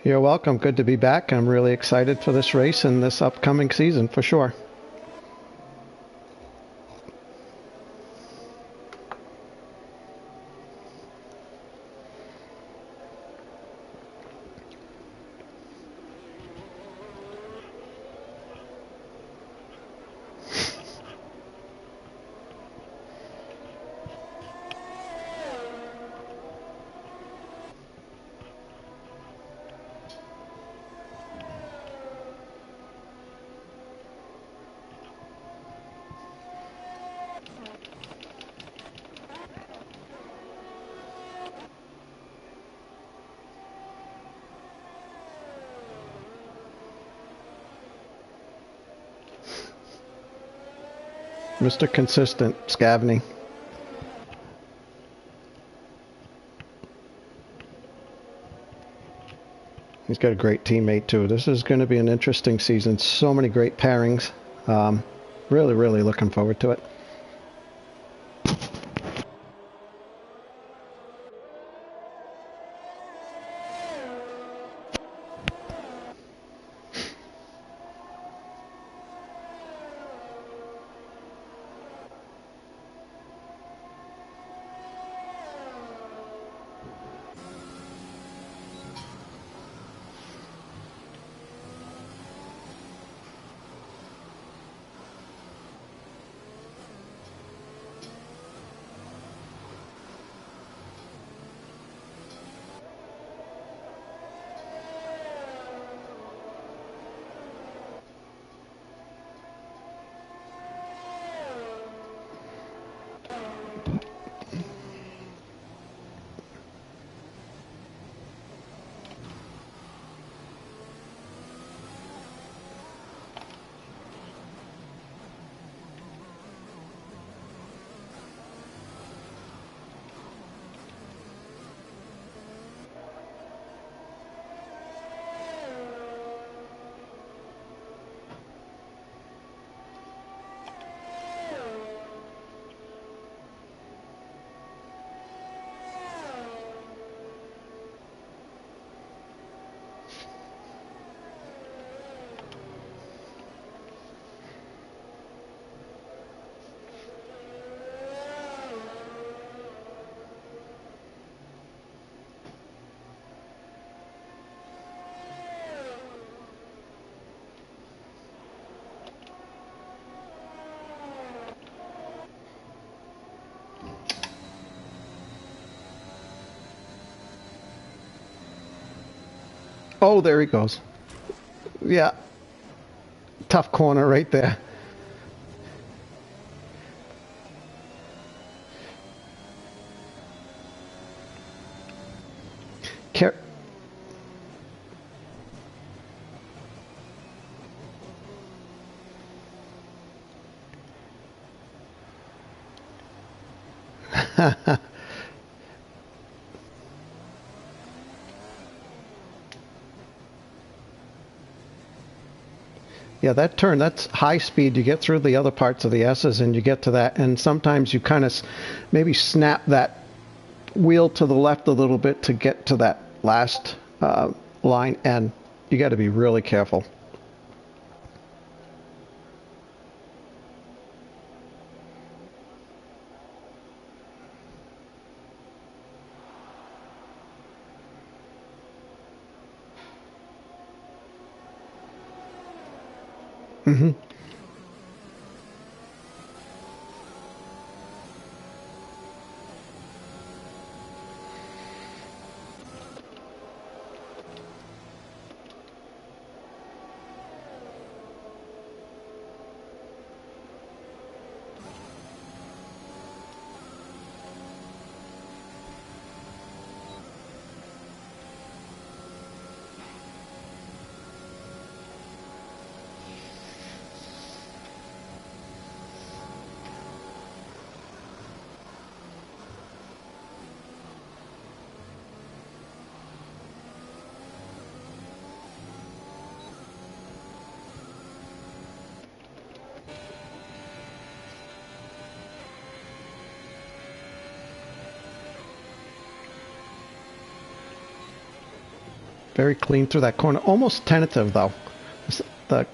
You're welcome. Good to be back. I'm really excited for this race and this upcoming season for sure. Mr. Consistent, Scavney. He's got a great teammate too. This is going to be an interesting season. So many great pairings. Really, really looking forward to it. Oh, there he goes. Yeah. Tough corner right there. Care Yeah, that turn, that's high speed. You get through the other parts of the S's and you get to that. And sometimes you kind of maybe snap that wheel to the left a little bit to get to that last line. And you got to be really careful. Mm-hmm. Very clean through that corner. Almost tentative, though. The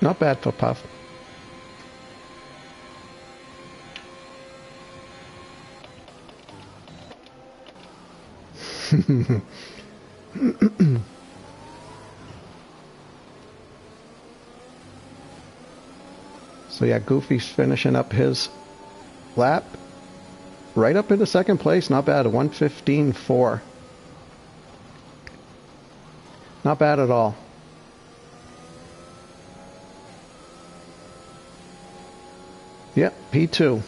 not bad for Puff. So yeah, Goofy's finishing up his lap. Right up into second place. Not bad. A 1:15.4. Not bad at all. Yep, P2.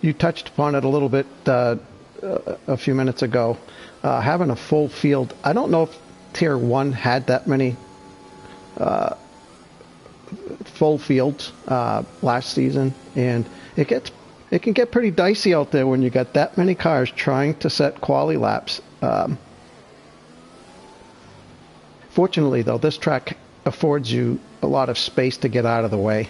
You touched upon it a little bit a few minutes ago. Having a full field. I don't know if Tier 1 had that many full fields last season, and it can get pretty dicey out there when you got that many cars trying to set quali laps. Fortunately, though, this track affords you a lot of space to get out of the way.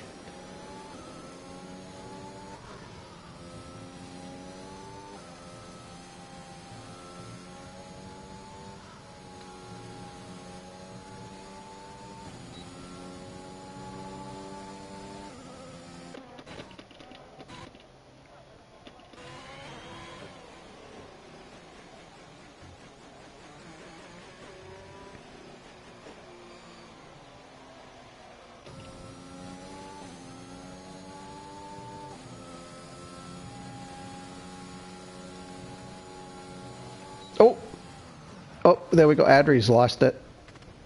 Oh, there we go. Adri's lost it.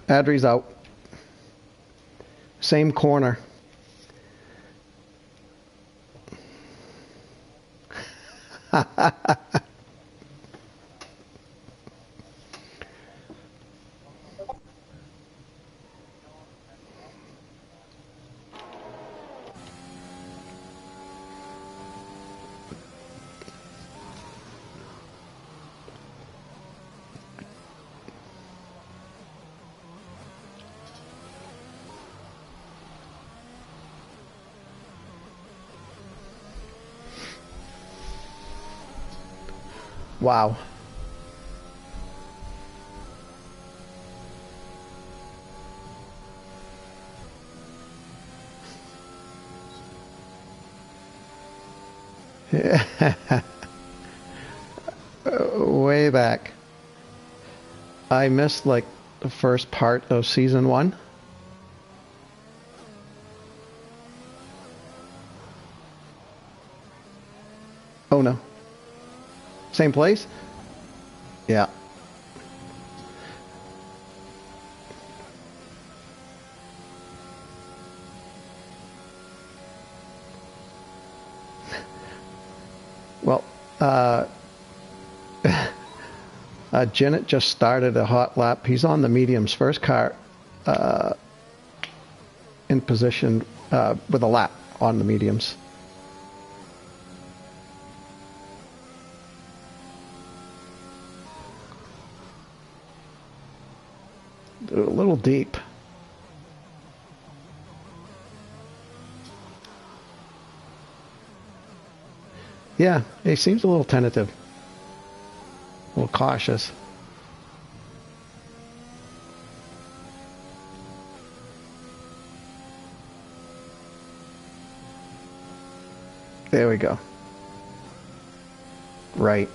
Adri's out. Same corner. Wow. Way back. I missed like the first part of season 1. Oh no. Same place? Yeah. Well, Janet just started a hot lap. He's on the mediums. First car in position with a lap on the mediums. A little deep. Yeah, he seems a little tentative. A little cautious. There we go. Right.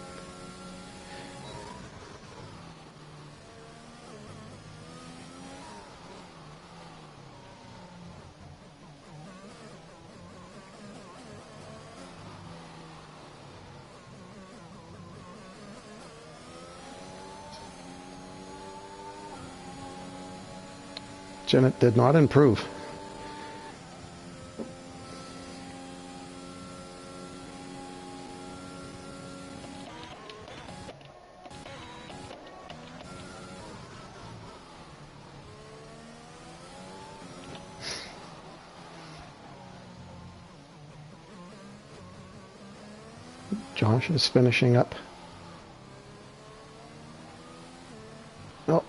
Janet did not improve. Josh is finishing up. Oh.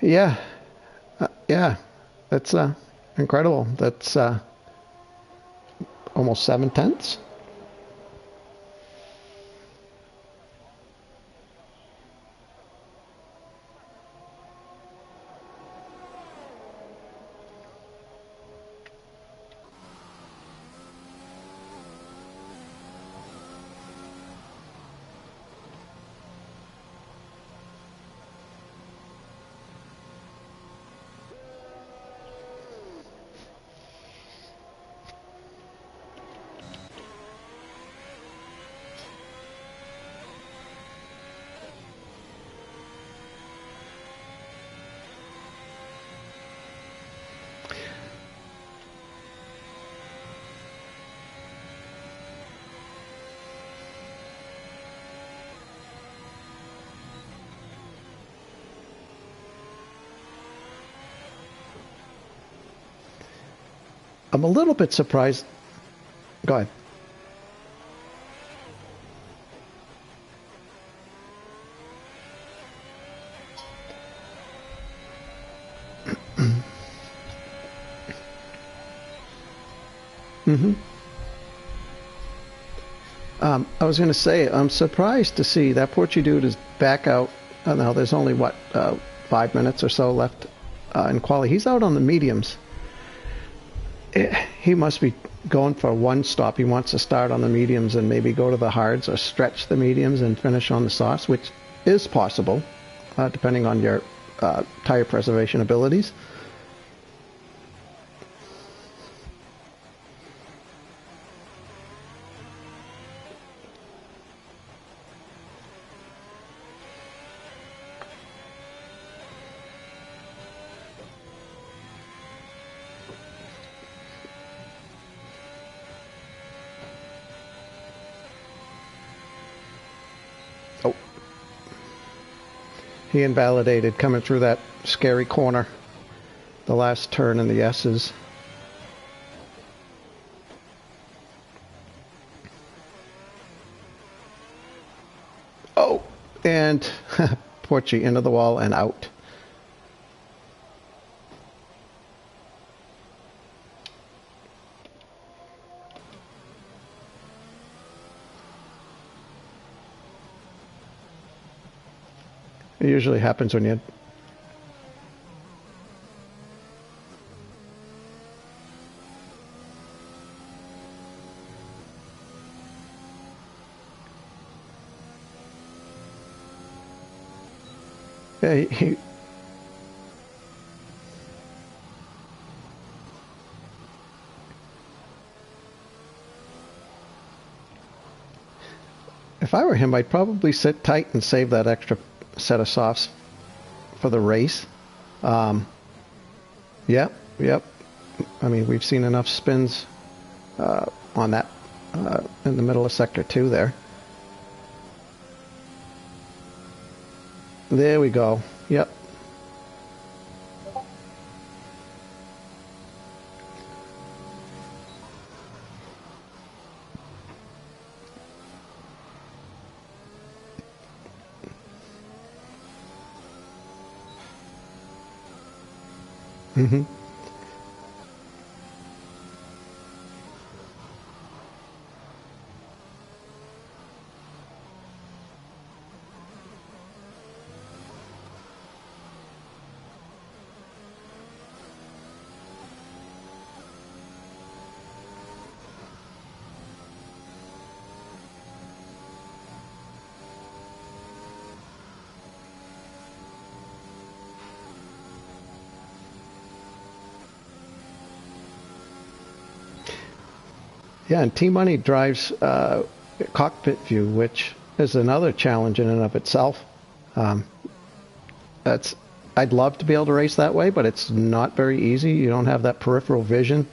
Yeah. Yeah. That's incredible. That's almost 7/10. I'm a little bit surprised. Go ahead. I was going to say, I'm surprised to see that Porchy dude is back out. Now, there's only, 5 minutes or so left in quali. He's out on the mediums. He must be going for one stop. He wants to start on the mediums and maybe go to the hards or stretch the mediums and finish on the softs, which is possible, depending on your tire preservation abilities. Oh. He invalidated coming through that scary corner. The last turn in the S's. Oh! And Porchy into the wall and out. It usually happens when you... Yeah, he... If I were him, I'd probably sit tight and save that extra set of softs for the race. Yep. I mean, we've seen enough spins on that in the middle of sector 2 there. There we go. Yep. Mm-hmm. Yeah, and T-Money drives cockpit view, which is another challenge in and of itself. I'd love to be able to race that way, but it's not very easy. You don't have that peripheral vision.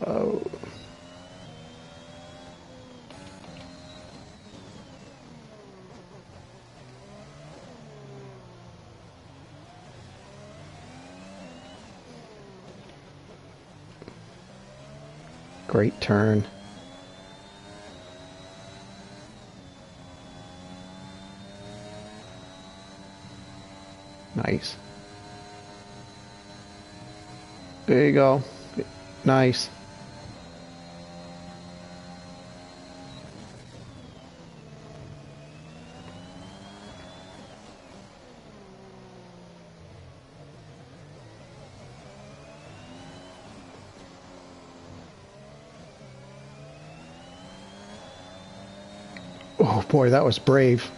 Oh. Great turn. Nice. There you go. Nice. Oh boy, that was brave.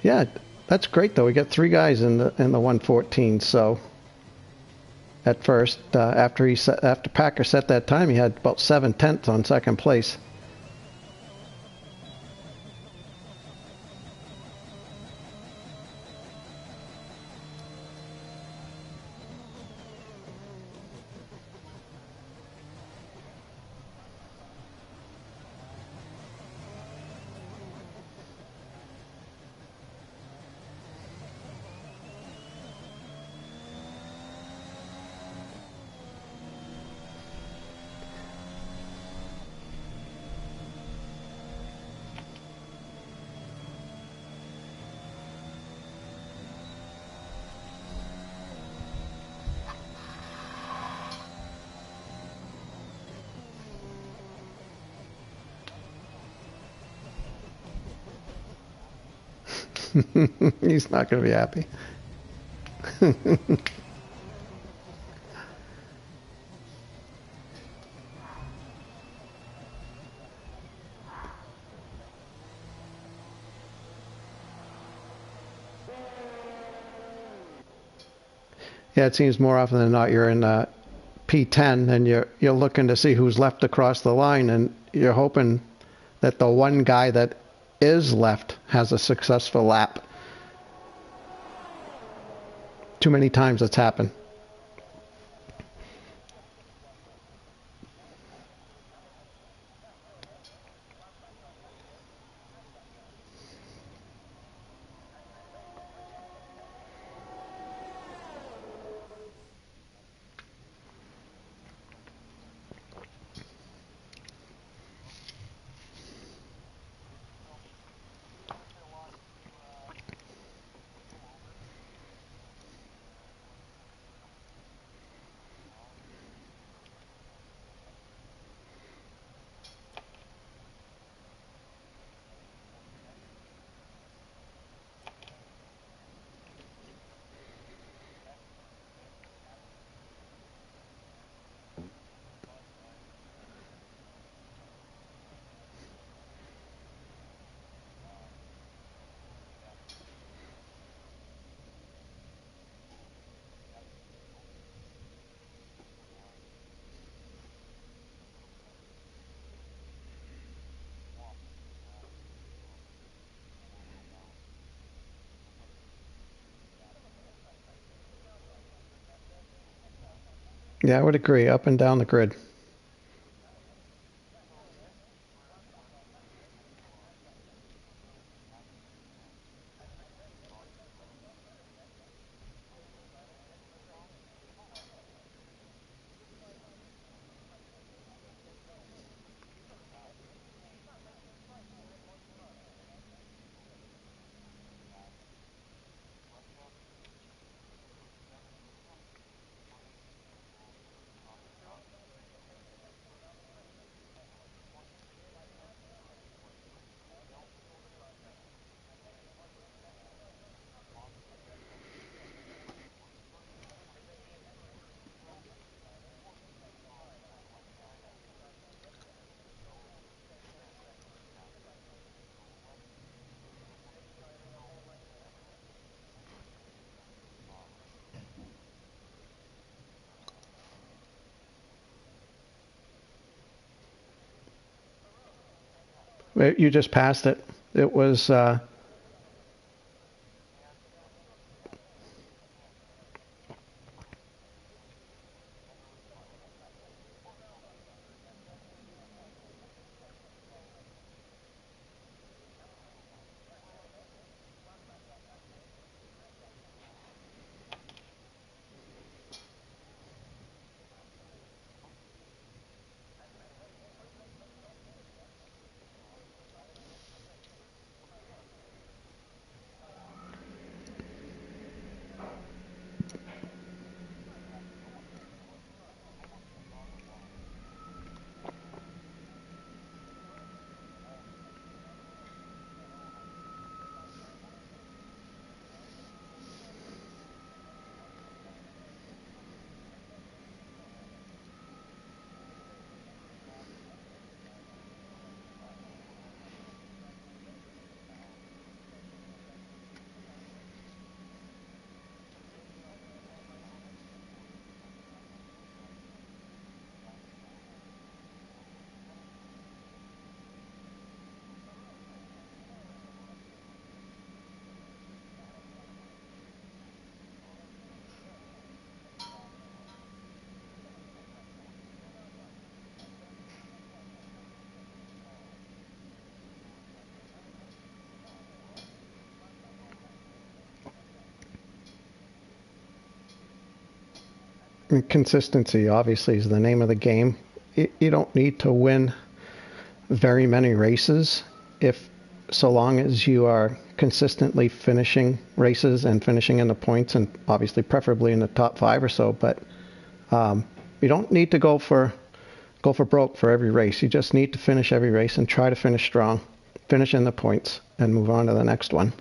Yeah, that's great though. We got 3 guys in the 114. So at first, after Packer set that time, he had about 7/10 on second place. He's not going to be happy. Yeah, it seems more often than not you're in P10 and you're looking to see who's left across the line, and you're hoping that the one guy that is left has a successful lap. Too many times it's happened. Yeah, I would agree. Up and down the grid. You just passed it. It was consistency. Obviously, is the name of the game. You don't need to win very many races if so long as you are consistently finishing races and finishing in the points, and obviously preferably in the top 5 or so. But you don't need to go for broke for every race. You just need to finish every race and try to finish strong, finish in the points, and move on to the next one.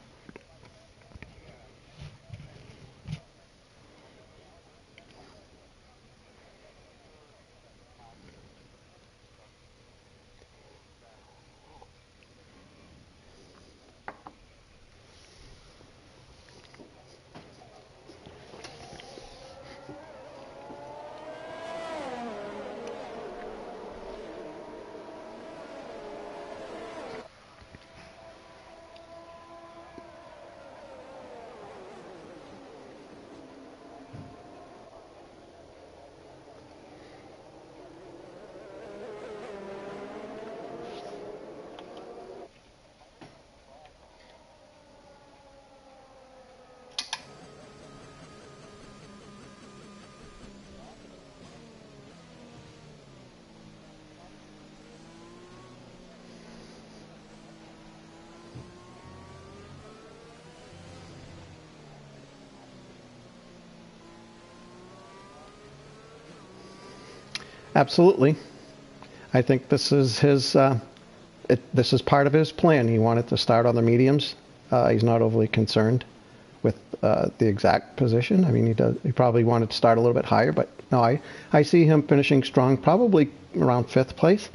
Absolutely. I think this is his. This is part of his plan. He wanted to start on the mediums. He's not overly concerned with the exact position. I mean, he does. He probably wanted to start a little bit higher, but no, I see him finishing strong, probably around 5th place.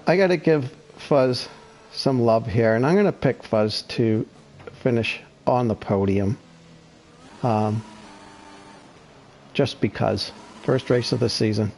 I got to give Fuzz some love here, and I'm going to pick Fuzz to finish on the podium. Just because. First race of the season.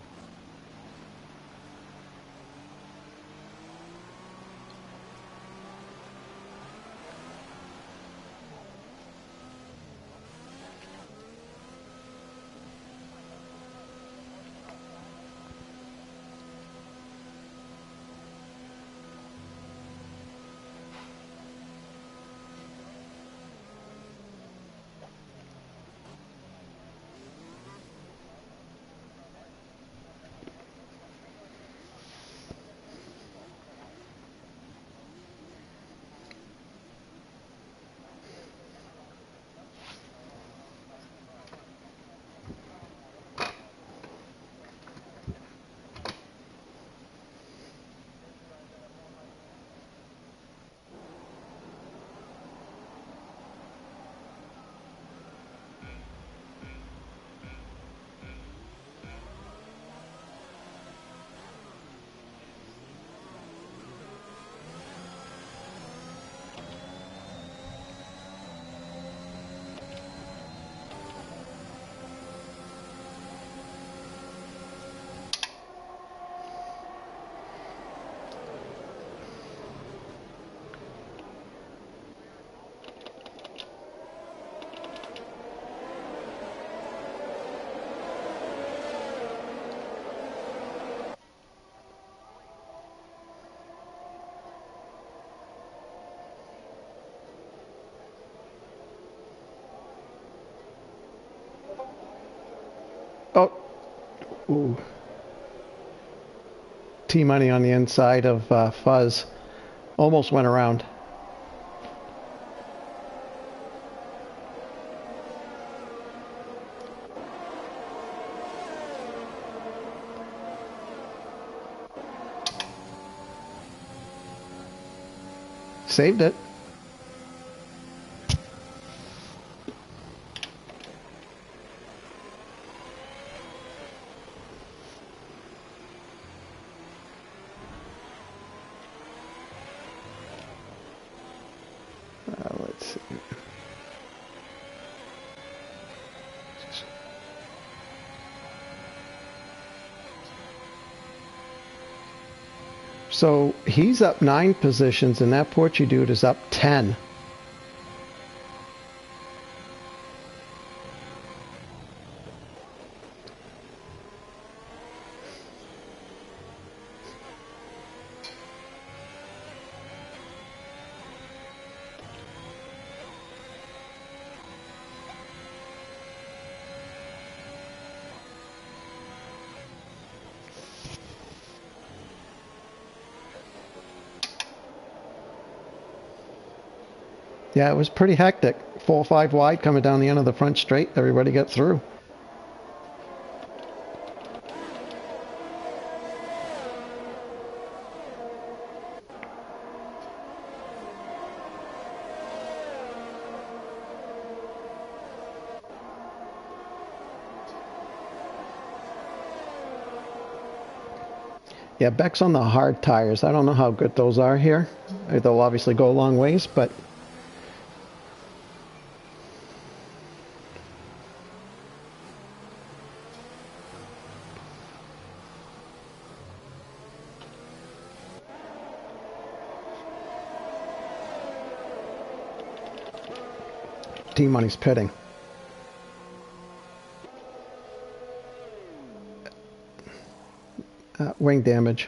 Ooh. T-Money on the inside of Fuzz. Almost went around. Saved it. Let's see. So he's up 9 positions, and that Porchy dude is up 10. Yeah, it was pretty hectic. 4-5 wide coming down the end of the front straight. Everybody got through. Yeah, Beck's on the hard tires. I don't know how good those are here. They'll obviously go a long ways, but T-Money's pitting. Wing damage.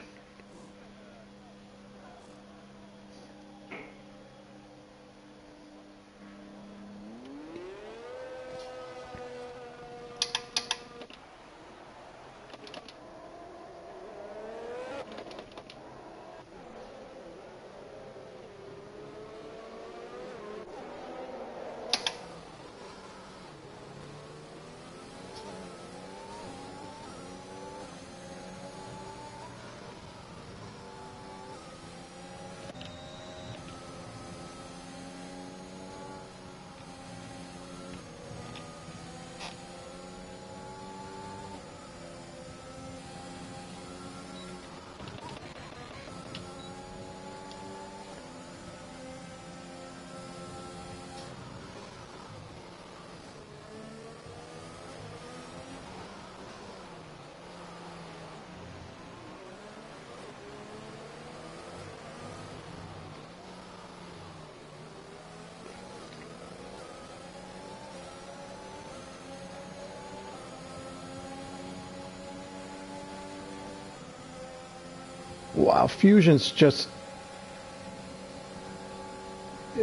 Wow, Fusion's just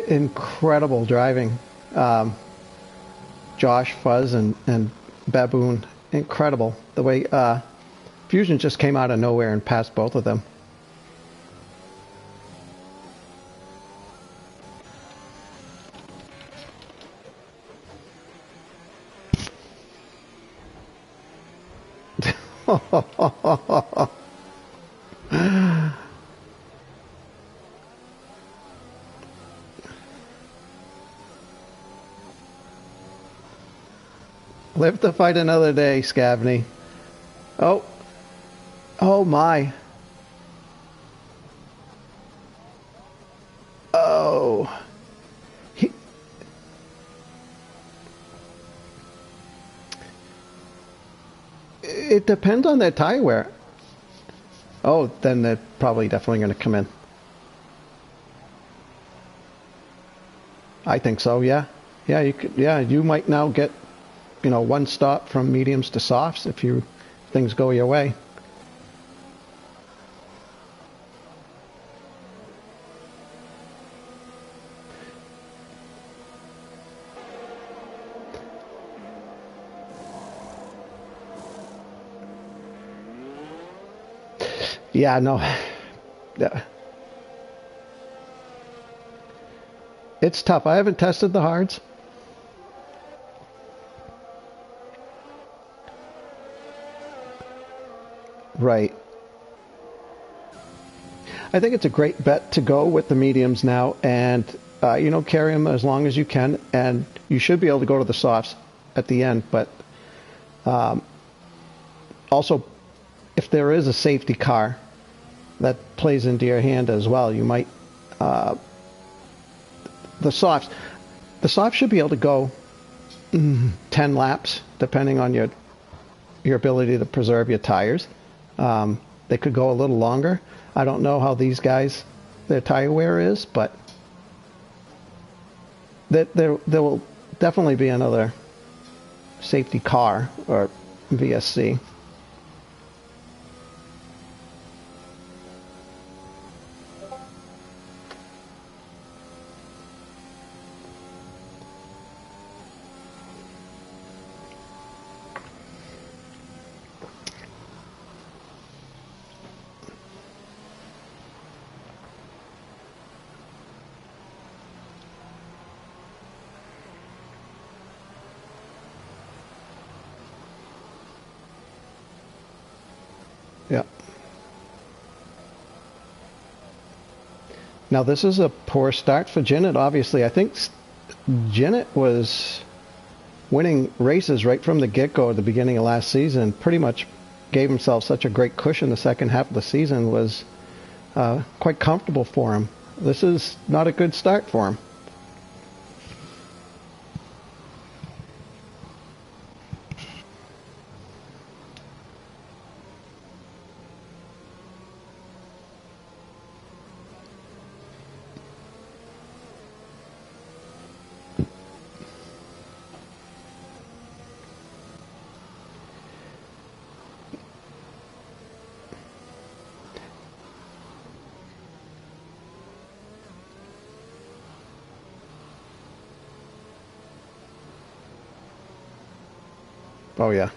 incredible driving. Josh, Fuzz, and Baboon, incredible. The way Fusion just came out of nowhere and passed both of them. Live to fight another day, Scavney. Oh. Oh my. Oh. It depends on their tire wear. Oh, then they're probably definitely going to come in. I think so, yeah. Yeah, you could, yeah, you might now get, you know, one stop from mediums to softs if things go your way. Yeah, no. Yeah. It's tough. I haven't tested the hards. Right. I think it's a great bet to go with the mediums now and, carry them as long as you can. And you should be able to go to the softs at the end. But also, if there is a safety car that plays into your hand as well, you might, the softs should be able to go 10 laps, depending on your ability to preserve your tires. They could go a little longer. I don't know how these guys, their tire wear is, but there will definitely be another safety car or VSC. Yeah. Now this is a poor start for Jinnit. Obviously, I think Jinnit was winning races right from the get-go at the beginning of last season. Pretty much gave himself such a great cushion the second half of the season. Was quite comfortable for him. This is not a good start for him. Oh yeah.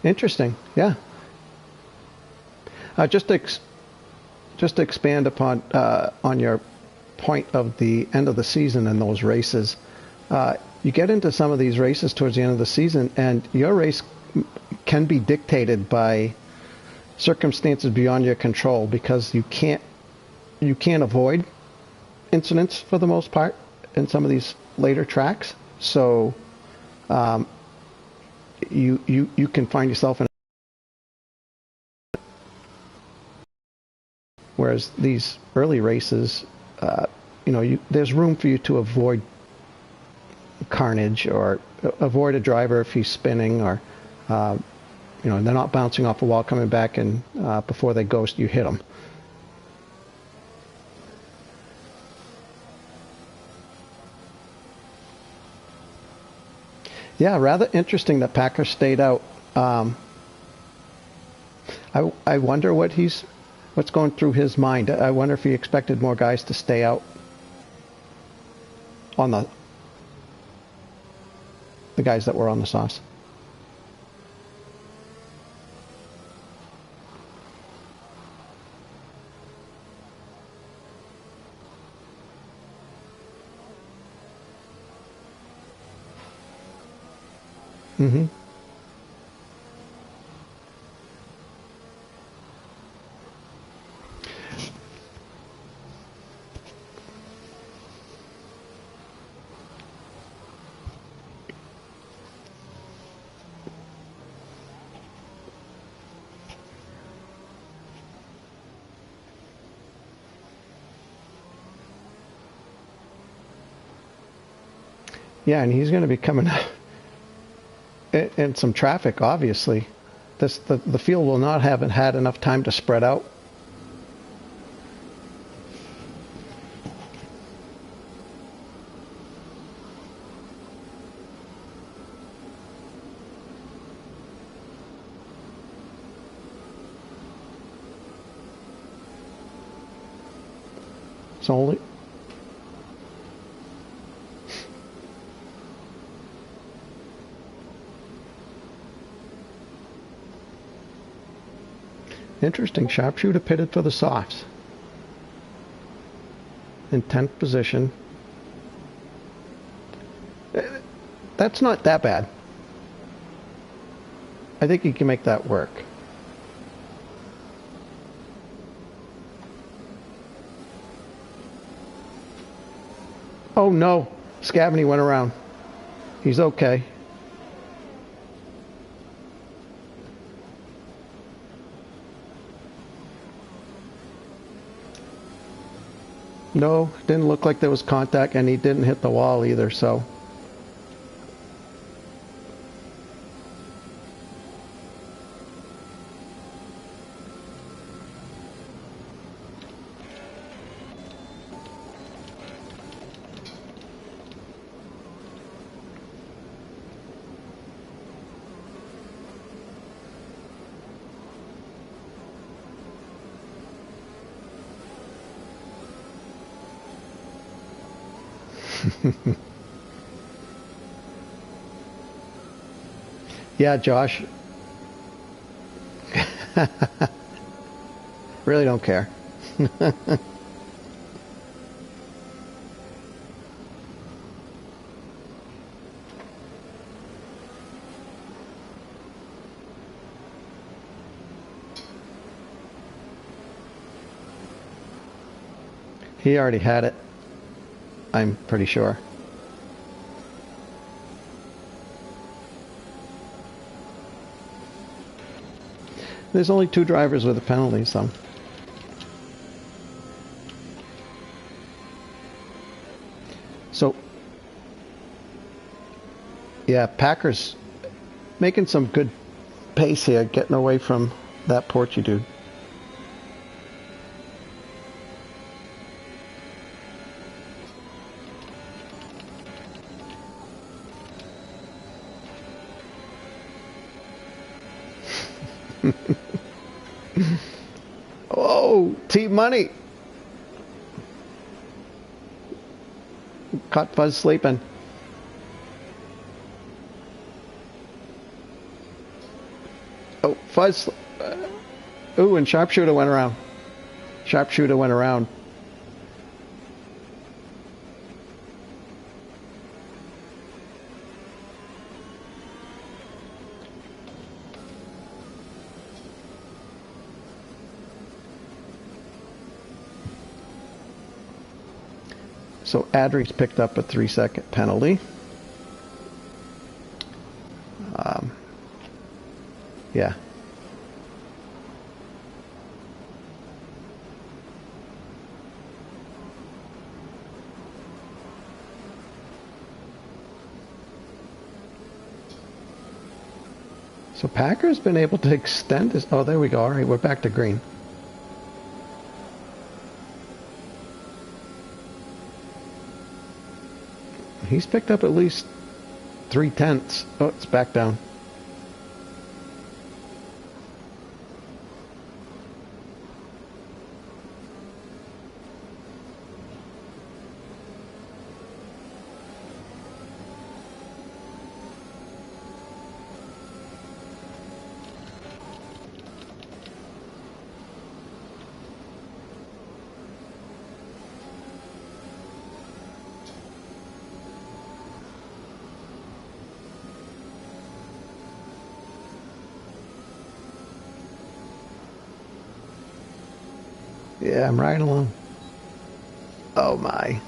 Interesting. Yeah. Just to expand upon on your point of the end of the season and those races. You get into some of these races towards the end of the season, and your race can be dictated by circumstances beyond your control because you can't avoid incidents for the most part in some of these later tracks. So you can find yourself in. Whereas these early races, there's room for you to avoid carnage or avoid a driver if he's spinning or, they're not bouncing off a wall coming back and before they ghost, you hit them. Yeah, rather interesting that Packer stayed out. I wonder what's going through his mind. I wonder if he expected more guys to stay out on the guys that were on the sauce. Mm-hmm. Yeah, and he's going to be coming in some traffic, obviously. The field will not have had enough time to spread out. It's only Interesting. Sharpshooter pitted for the softs. In 10th position. That's not that bad. I think you can make that work. Oh no, Scavany went around. He's okay. No, didn't look like there was contact, and he didn't hit the wall either, so. Yeah, Josh. Really don't care. He already had it. I'm pretty sure. There's only 2 drivers with a penalty, so. So, yeah, Packers making some good pace here, getting away from that Porchy dude. Oh, Team Money. Caught Fuzz sleeping. Oh, Fuzz. Ooh, and Sharpshooter went around. Sharpshooter went around. So Adri's picked up a 3-second penalty. Yeah. So Packer's been able to extend this. Oh, there we go. All right, we're back to green. He's picked up at least 3/10. Oh, it's back down. Yeah, I'm riding along. Oh my.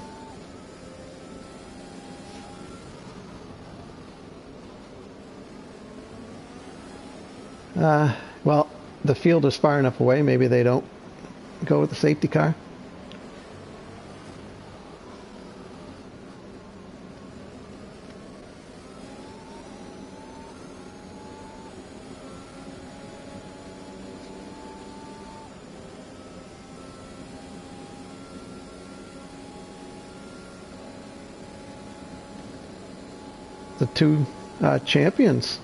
Well, the field is far enough away. Maybe they don't go with the safety car. The 2 champions,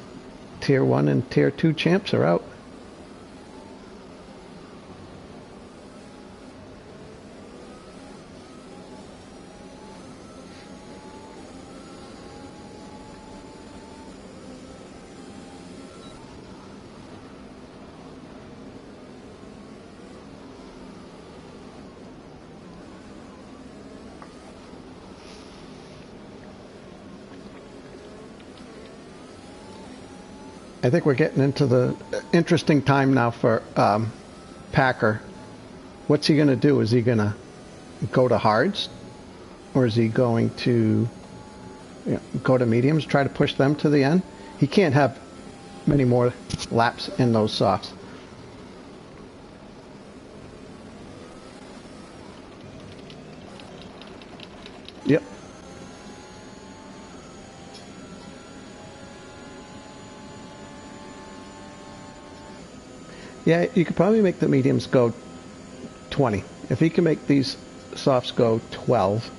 Tier 1 and Tier 2 champs, are out. I think we're getting into the interesting time now for Packer. What's he going to do? Is he going to go to hards? Or is he going to go to mediums, try to push them to the end? He can't have many more laps in those softs. Yep. Yeah, you could probably make the mediums go 20. If he can make these softs go 12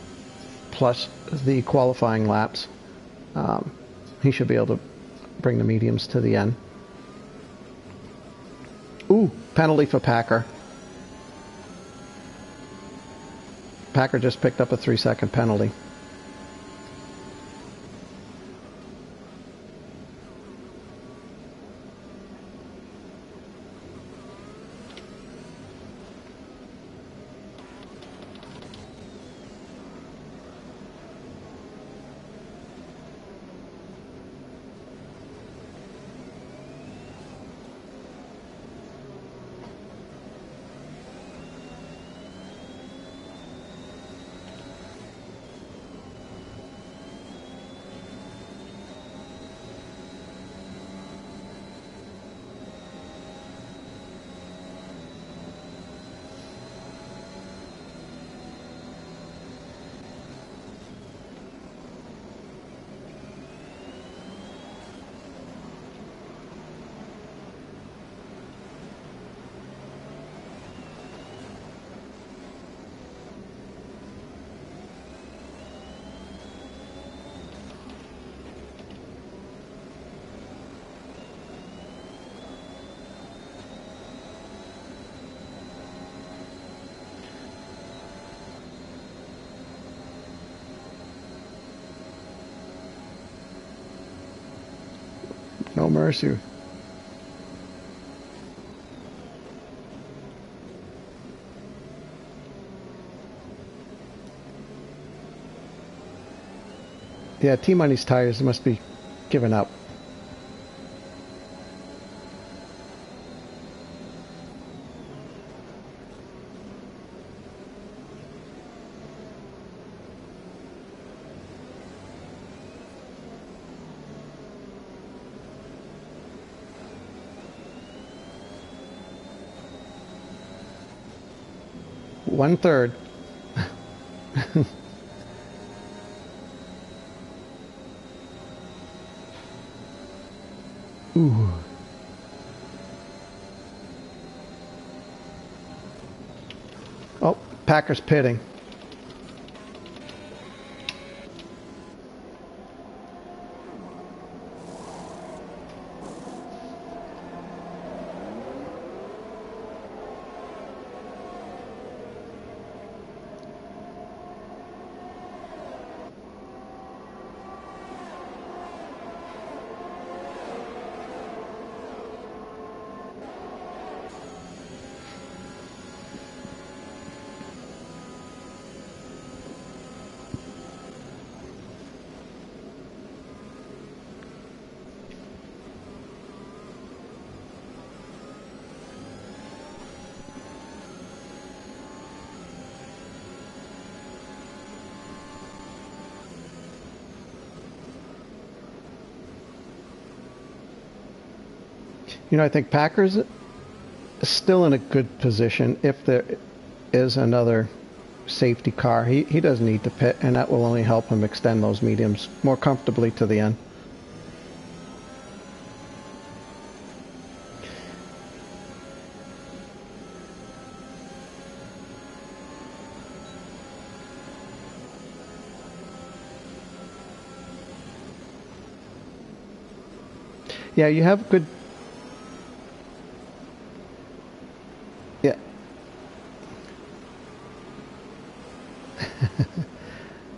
plus the qualifying laps, he should be able to bring the mediums to the end. Ooh, penalty for Packer. Packer just picked up a 3-second penalty. No mercy. Yeah, T-Money's tires must be giving up. One-third. Ooh. Oh, Packer's pitting. You know, I think Packers is still in a good position if there is another safety car. He doesn't need to pit, and that will only help him extend those mediums more comfortably to the end. Yeah, you have good... Yeah.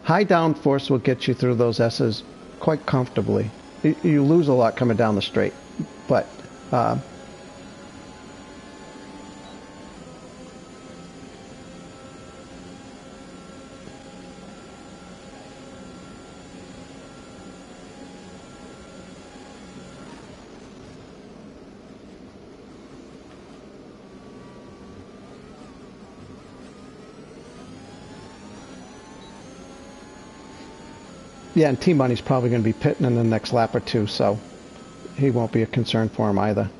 High downforce will get you through those S's quite comfortably. You lose a lot coming down the straight, but... Yeah, and T-Money's probably going to be pitting in the next lap or two, so he won't be a concern for him either.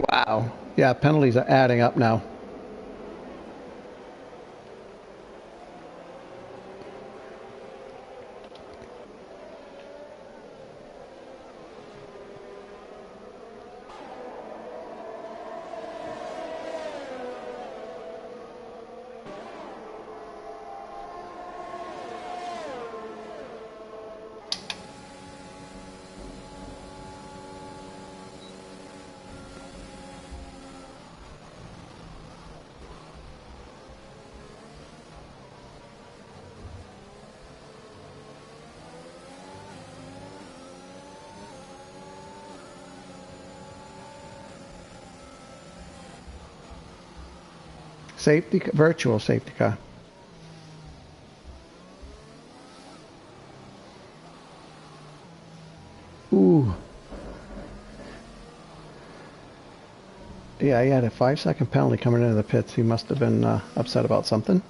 Wow. Yeah, penalties are adding up now. Virtual safety car. Ooh. Yeah, he had a 5-second penalty coming into the pits. He must have been upset about something.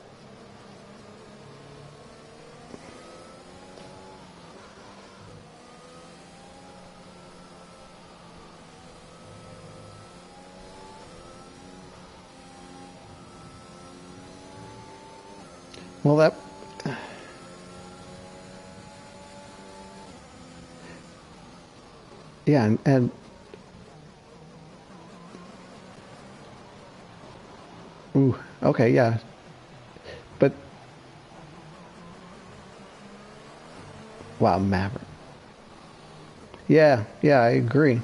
Well, that... Yeah, and ooh, okay, yeah. But, wow, Maverick. Yeah, I agree.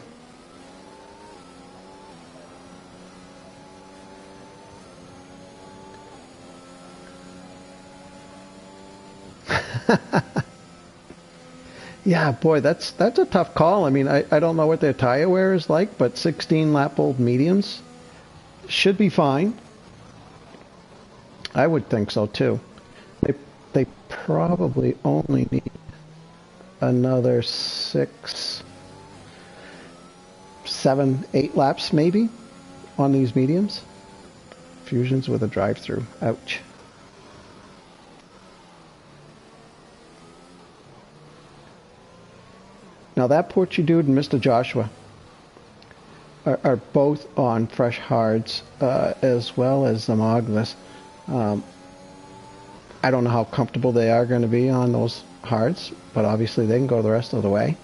Yeah, boy, that's a tough call. I mean, I don't know what their tire wear is like, but 16 lap old mediums should be fine. I would think so too. They probably only need another 6, 7, 8 laps maybe on these mediums. Fusions with a drive-through. Ouch. Now that Porchy Dude and Mr. Joshua are both on fresh hards, as well as the Moglis. I don't know how comfortable they are going to be on those hards, but obviously they can go the rest of the way.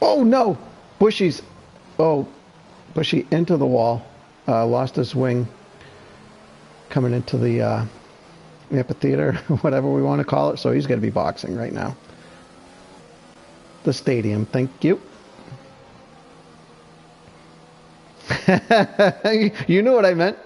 Oh no! Bushy's... Oh, Bushy into the wall. Lost his wing coming into the amphitheater, whatever we want to call it. So he's going to be boxing right now. The stadium, thank you. You knew what I meant.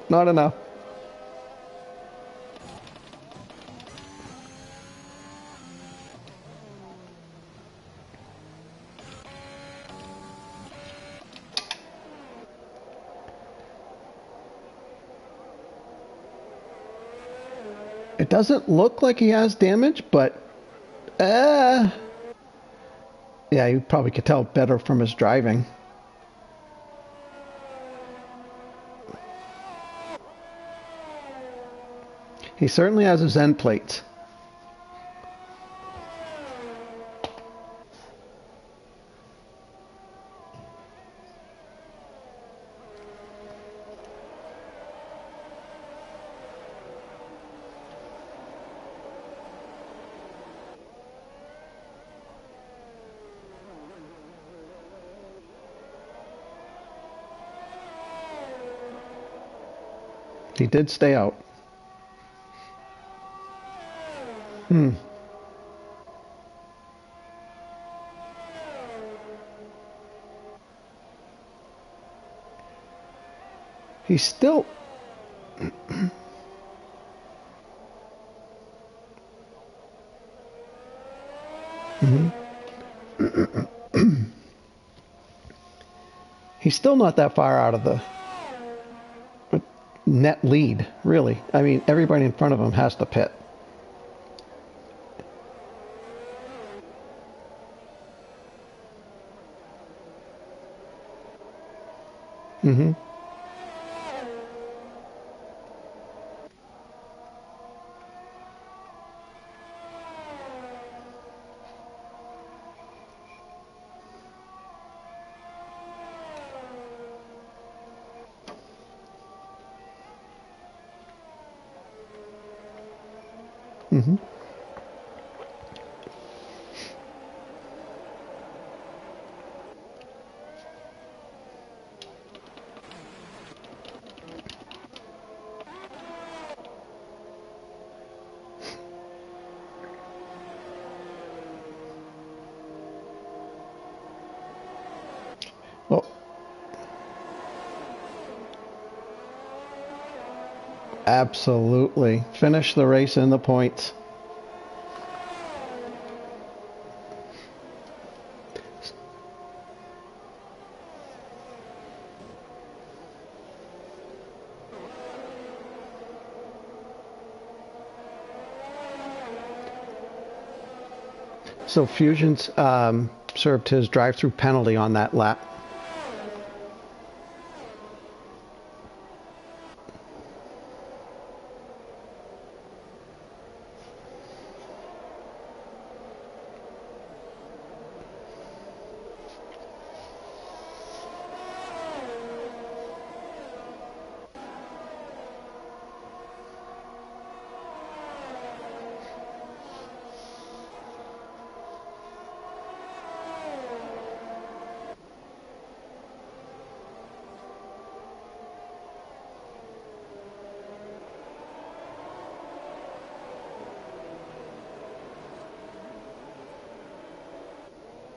Not enough. It doesn't look like he has damage, but yeah, you probably could tell better from his driving. He certainly has his end plates. He did stay out. He's still... He's still not that far out of the net lead, really. I mean, everybody in front of him has to pit. Mm-hmm. Mm-hmm. Well, absolutely. Finish the race in the points. So Fusion's served his drive-through penalty on that lap.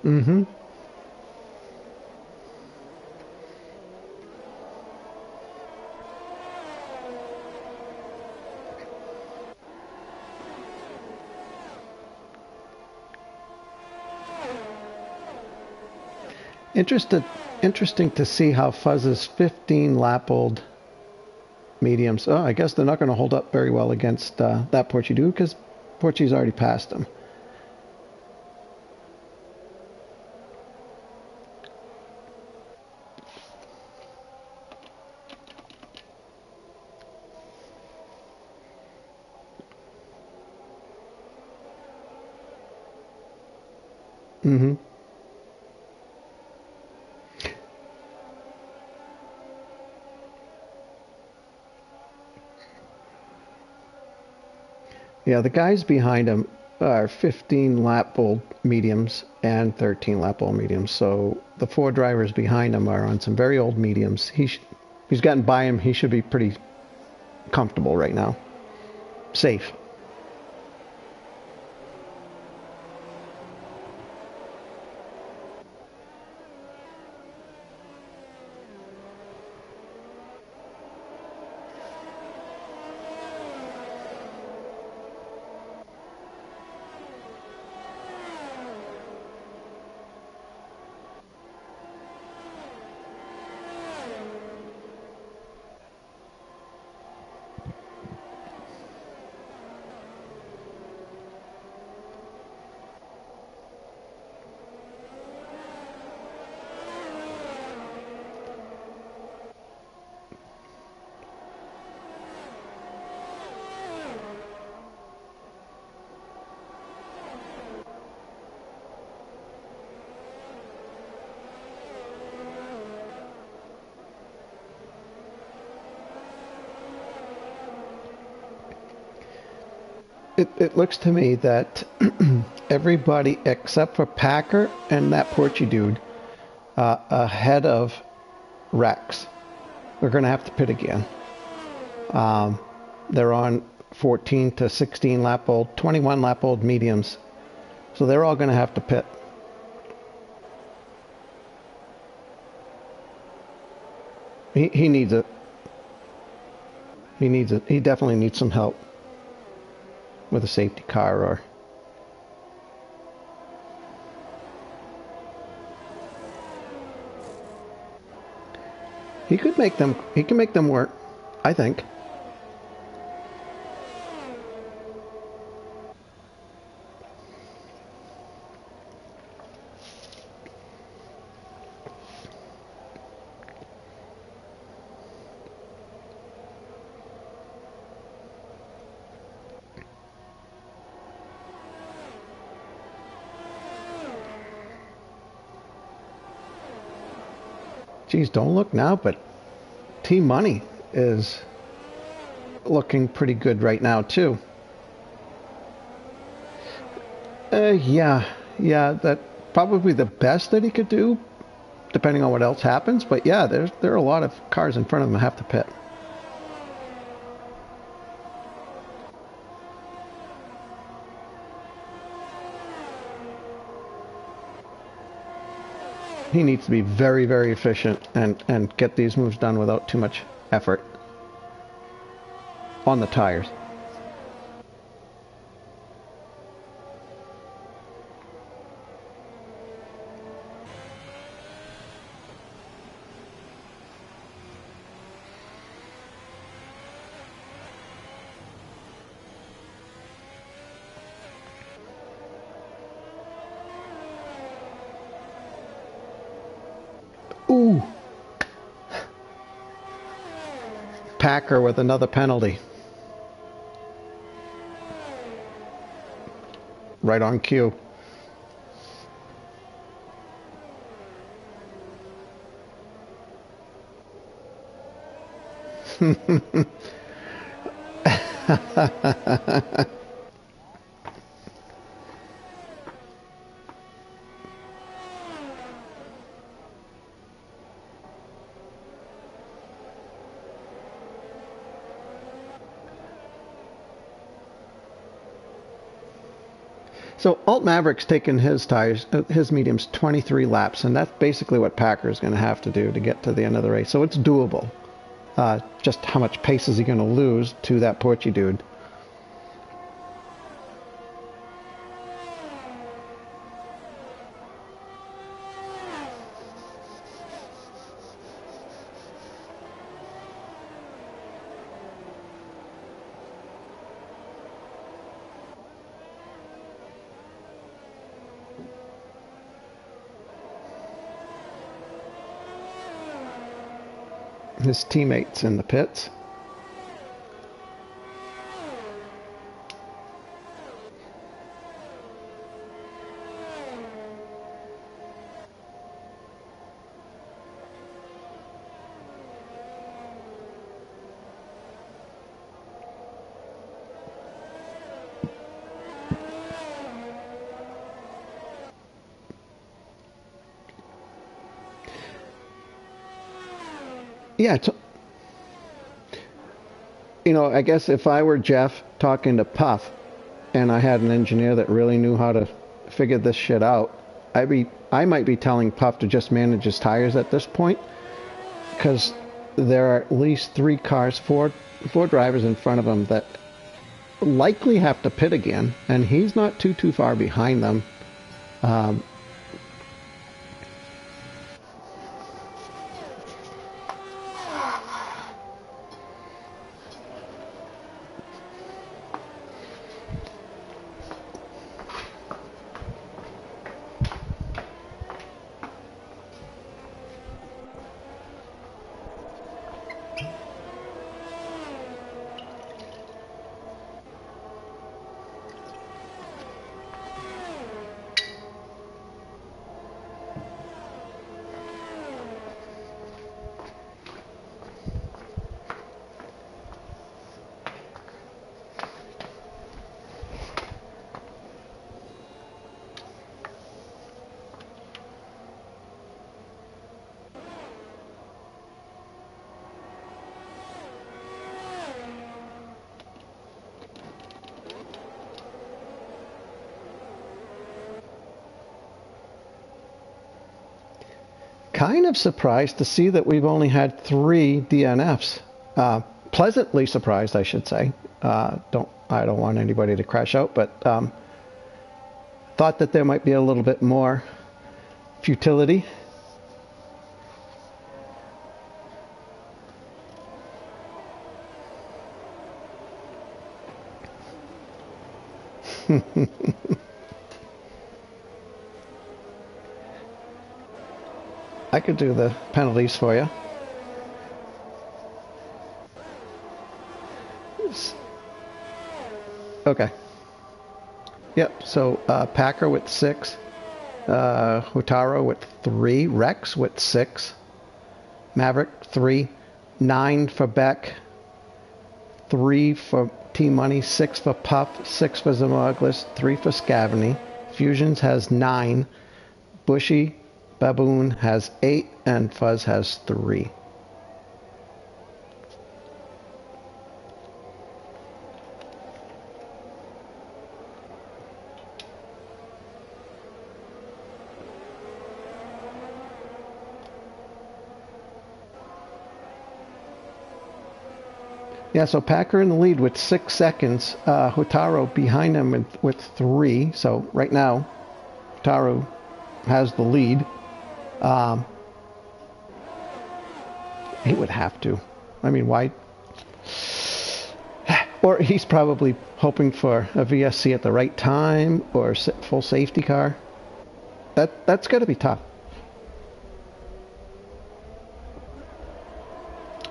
Mm-hmm. Interesting to see how Fuzz's 15-lap-old mediums. Oh, I guess they're not going to hold up very well against that Porchy-Dude because Porchy's already passed him. Mm-hmm. Yeah, the guys behind him are 15-lap-old mediums and 13-lap-old mediums. So the four drivers behind him are on some very old mediums. He's gotten by him. He should be pretty comfortable right now. Safe. It looks to me that everybody except for Packer and that Porchy-Dude ahead of Rex, we're going to have to pit again. They're on 14 to 16 lap old, 21 lap old mediums. So they're all going to have to pit. He needs it. He needs it. He definitely needs some help with a safety car or... He can make them work, I think. Geez, don't look now, but T-Money is looking pretty good right now, too. Yeah, that probably the best that he could do, depending on what else happens. But yeah, there are a lot of cars in front of him that have to pit. He needs to be very, very efficient and get these moves done without too much effort on the tires. Ooh! Packer with another penalty. Right on cue. So Alt Maverick's taken his tires, his mediums, 23 laps, and that's basically what Packer's going to have to do to get to the end of the race. So it's doable. Just how much pace is he going to lose to that Porchy dude? His teammates in the pits. Yeah, you know, I guess if I were Jeff talking to Puff and I had an engineer that really knew how to figure this shit out, I might be telling Puff to just manage his tires at this point, because there are at least four drivers in front of him that likely have to pit again, and he's not too far behind them. kind of surprised to see that we've only had 3 DNFs. Pleasantly surprised, I should say. I don't want anybody to crash out, but thought that there might be a little bit more futility. I could do the penalties for you. Okay. Yep, so Packer with 6, Hutaro with 3, Rex with 6, Maverick 3, 9 for Beck, 3 for T-Money, 6 for Puff, 6 for Zamoglis, 3 for Scavany. Fusions has 9, Bushy Baboon has 8, and Fuzz has 3. Yeah, so Packer in the lead with 6 seconds. Hutaro behind him with 3. So right now, Hutaro has the lead. He would have to. I mean, why? Or he's probably hoping for a VSC at the right time or full safety car. That's got to be tough.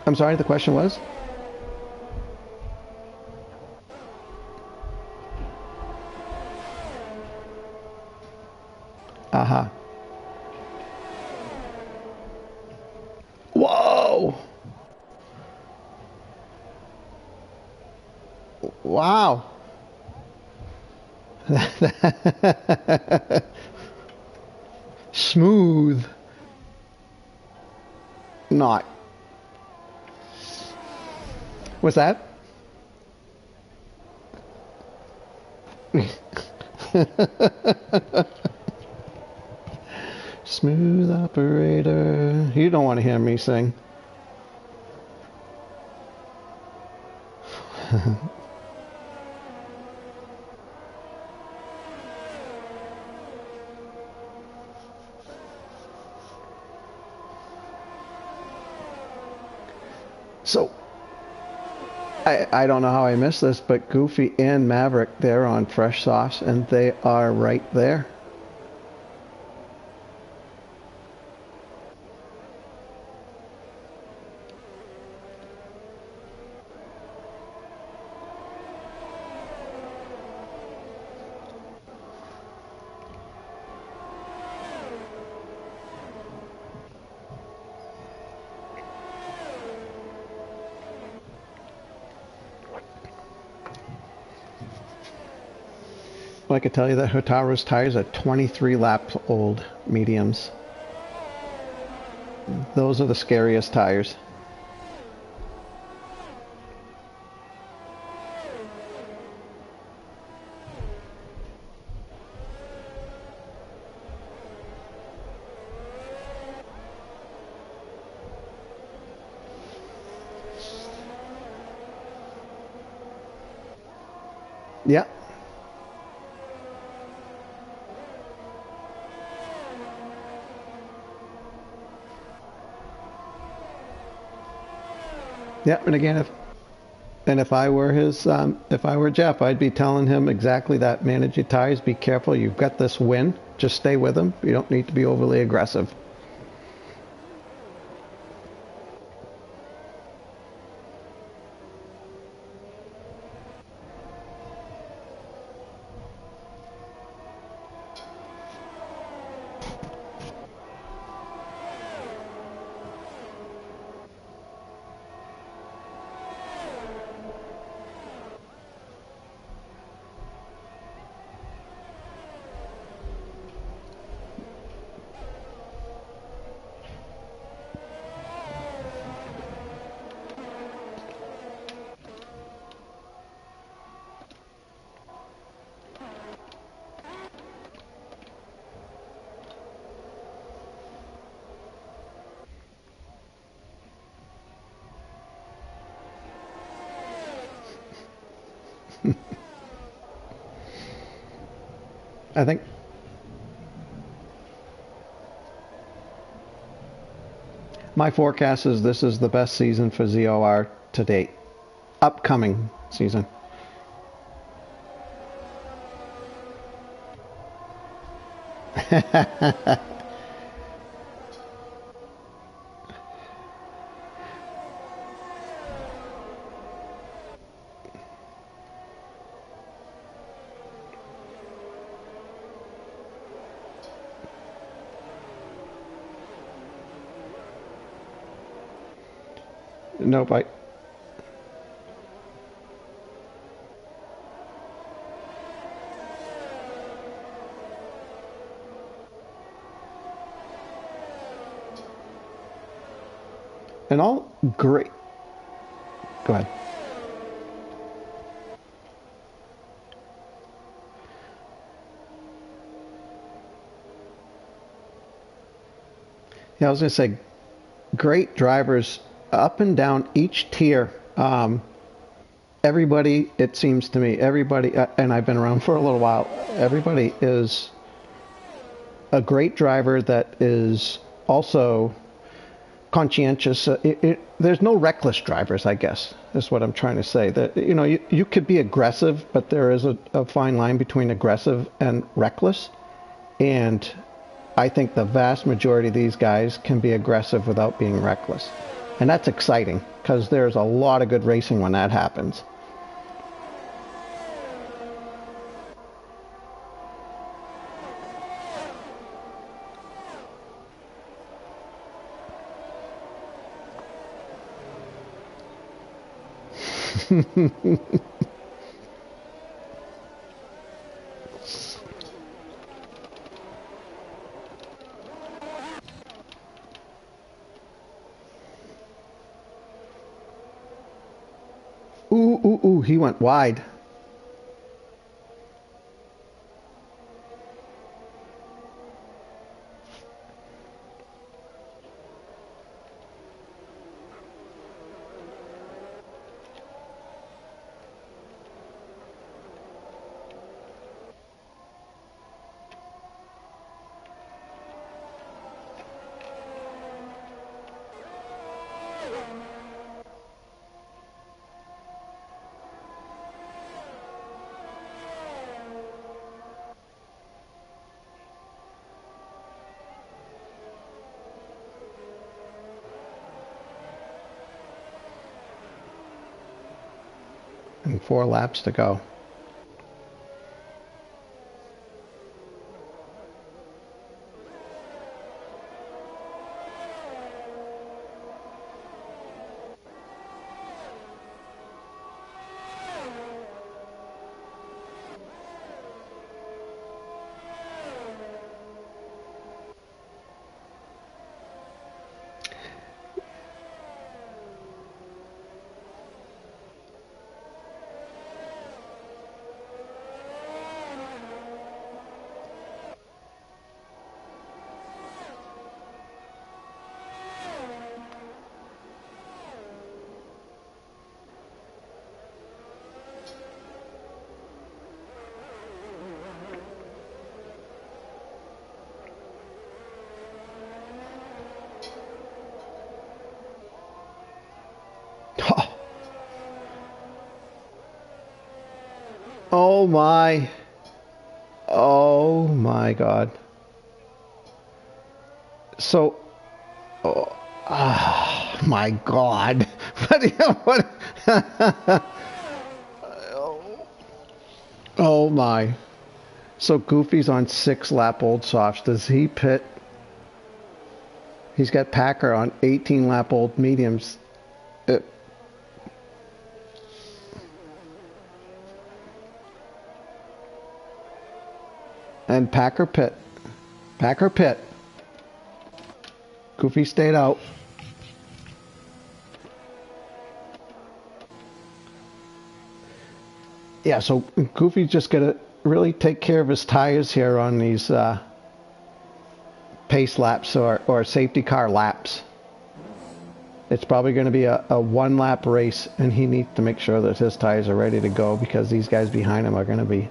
I'm sorry, the question was? Aha. Whoa! Wow. Smooth. Not. What's that? Smooth operator. You don't want to hear me sing. So, I don't know how I missed this, but Goofy and Maverick, they're on fresh sauce, and they are right there. Well, I could tell you that Hotaro's tires are 23 laps old, mediums. Those are the scariest tires. Yeah. Yeah, and again, if I were if I were Jeff, I'd be telling him exactly that. Manage your tires. Be careful. You've got this win. Just stay with him. You don't need to be overly aggressive. I think my forecast is this is the best season for ZOR to date. Upcoming season. Nope, and all great. Go ahead. Yeah, I was going to say, great drivers up and down each tier. Everybody, it seems to me, everybody, and I've been around for a little while, everybody is a great driver that is also conscientious. There's no reckless drivers, I guess, is what I'm trying to say. That, you know, you could be aggressive, but there is a fine line between aggressive and reckless. And I think the vast majority of these guys can be aggressive without being reckless. And that's exciting because there's a lot of good racing when that happens. Ooh, ooh, ooh, he went wide. And 4 laps to go. Oh my. Oh my God. So, oh, my God. What? Oh my. So Goofy's on 6-lap old softs. Does he pit? He's got Packer on 18-lap old mediums. And Packer pit. Packer pit. Goofy stayed out. Yeah, so Goofy's just got to really take care of his tires here on these pace laps or safety car laps. It's probably going to be a 1-lap race, and he needs to make sure that his tires are ready to go because these guys behind him are going to be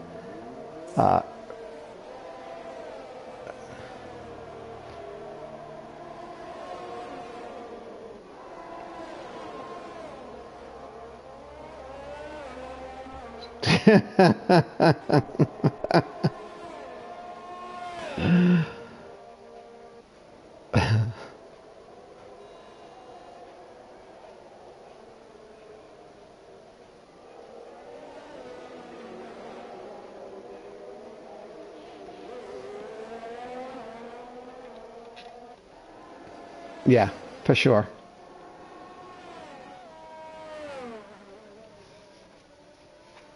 Yeah, for sure.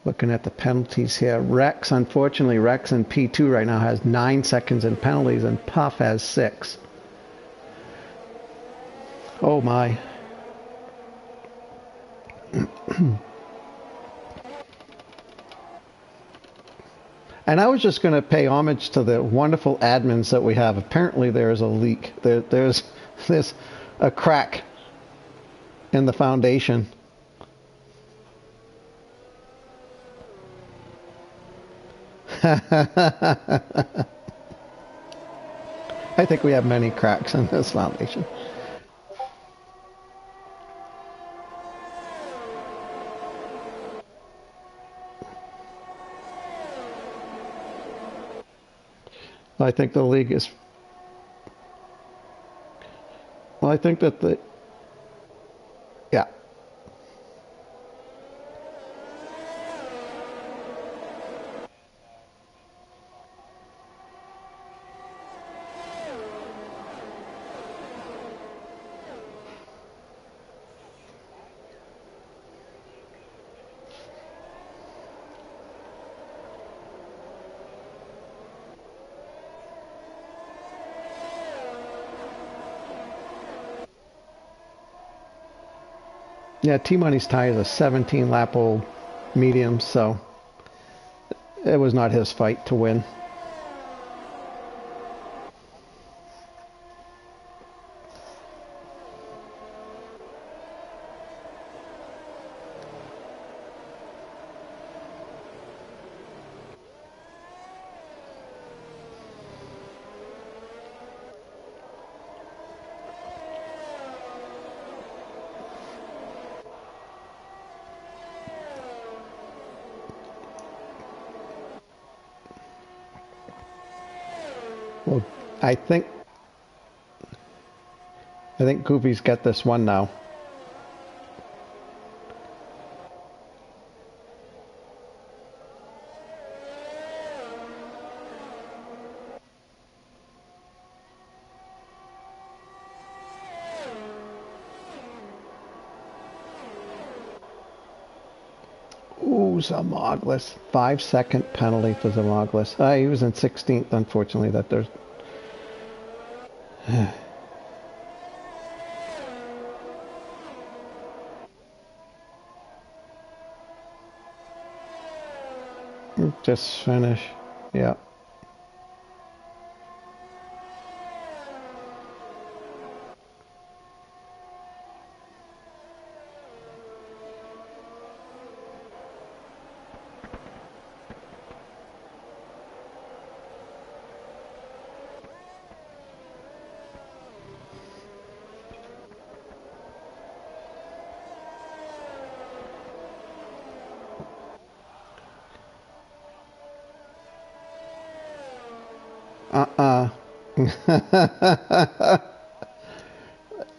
Looking at the penalties here, unfortunately, Rex in P2 right now has 9 seconds in penalties, and Puff has 6. Oh my. And I was just going to pay homage to the wonderful admins that we have. Apparently there is a leak. There's a crack in the foundation. I think we have many cracks in this foundation. I think the league is... Well, I think that the... Yeah. Yeah, T-Money's tire is a 17-lap-old medium, so it was not his fight to win. Well, I think Goofy's got this one now. Ooh, Zamoglis. 5-second penalty for Zamoglis. He was in 16th, unfortunately. That there's... Just finish. Yeah.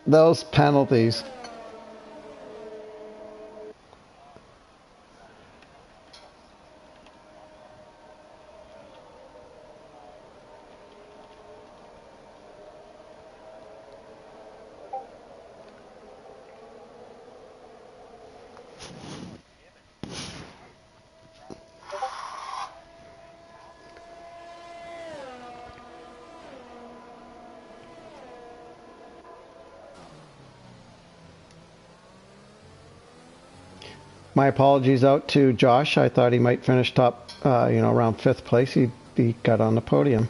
Those penalties. My apologies out to Josh. I thought he might finish top, around 5th place. He got on the podium.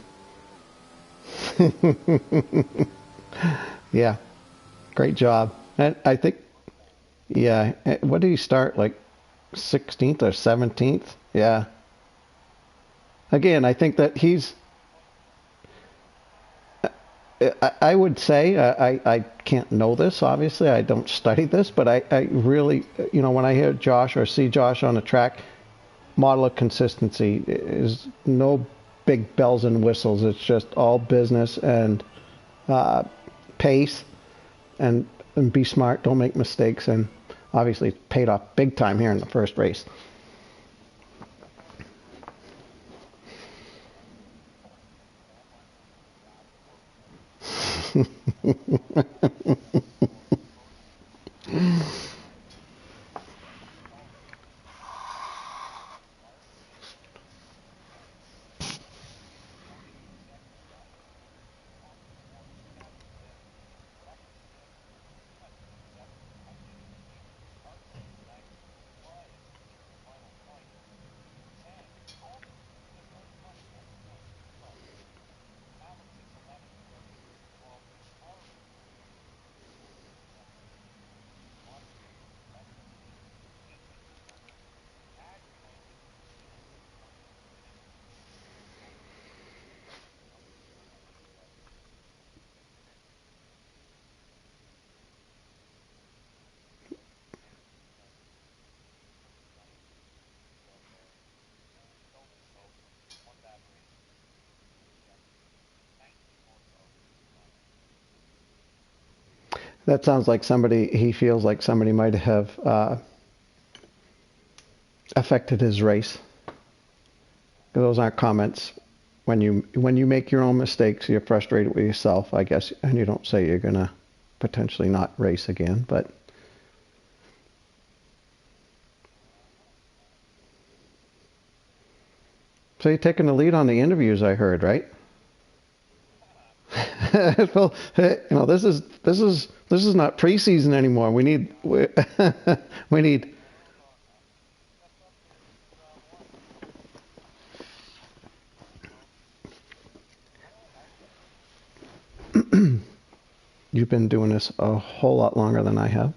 Yeah, great job. And I think, yeah, what did he start, like 16th or 17th? Yeah. Again, I think that he's... I would say, I can't know this, obviously, I don't study this, but I really, when I hear Josh or see Josh on the track, model of consistency. Is no big bells and whistles. It's just all business and pace and be smart. Don't make mistakes. And obviously, it paid off big time here in the first race. That sounds like he feels like somebody might have affected his race. Those aren't comments. When you make your own mistakes, you're frustrated with yourself, I guess, and you don't say you're going to potentially not race again, but so you're taking the lead on the interviews, I heard, right? Well, this is not preseason anymore. We need we need. You've been doing this a whole lot longer than I have.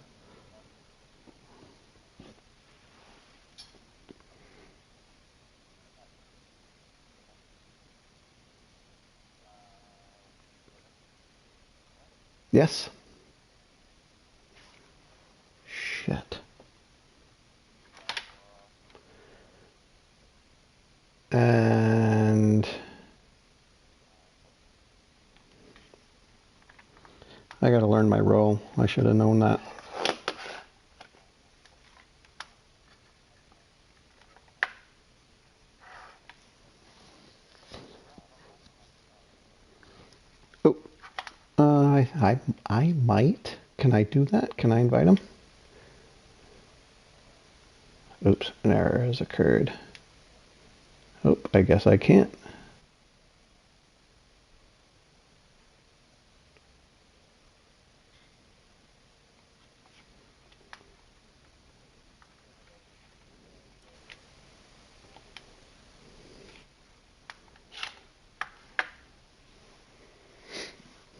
Yes. Shit. And I got to learn my role. I should have known that. Oh, I might. Can I do that? Can I invite him? Oops, an error has occurred. Oh, I guess I can't.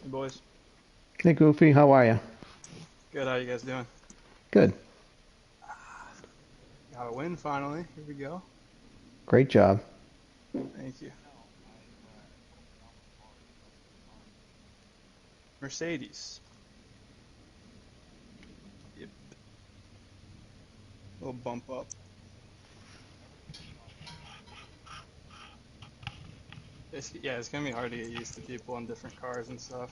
Hey, boys. Hey, Goofy, how are you? Good, how you guys doing? Good. Got a win finally. Here we go. Great job. Thank you. Mercedes. Yep. Little bump up. It's gonna be hard to get used to people in different cars and stuff.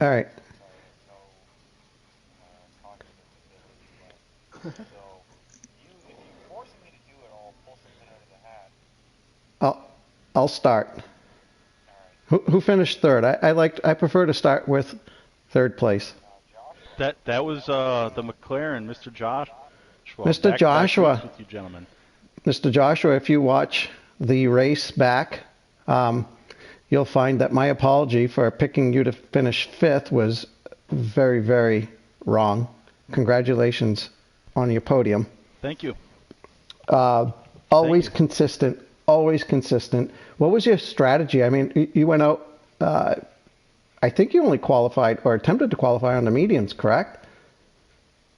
All right. I'll start. Who finished third? I prefer to start with third place. That was the McLaren, Mr. Joshua. Mr. Joshua. With you gentlemen. Mr. Joshua, if you watch the race back, you'll find that my apology for picking you to finish fifth was very, very wrong. Congratulations on your podium. Thank you. Always consistent. Always consistent. What was your strategy? I mean, you went out. I think you only qualified or attempted to qualify on the mediums, correct?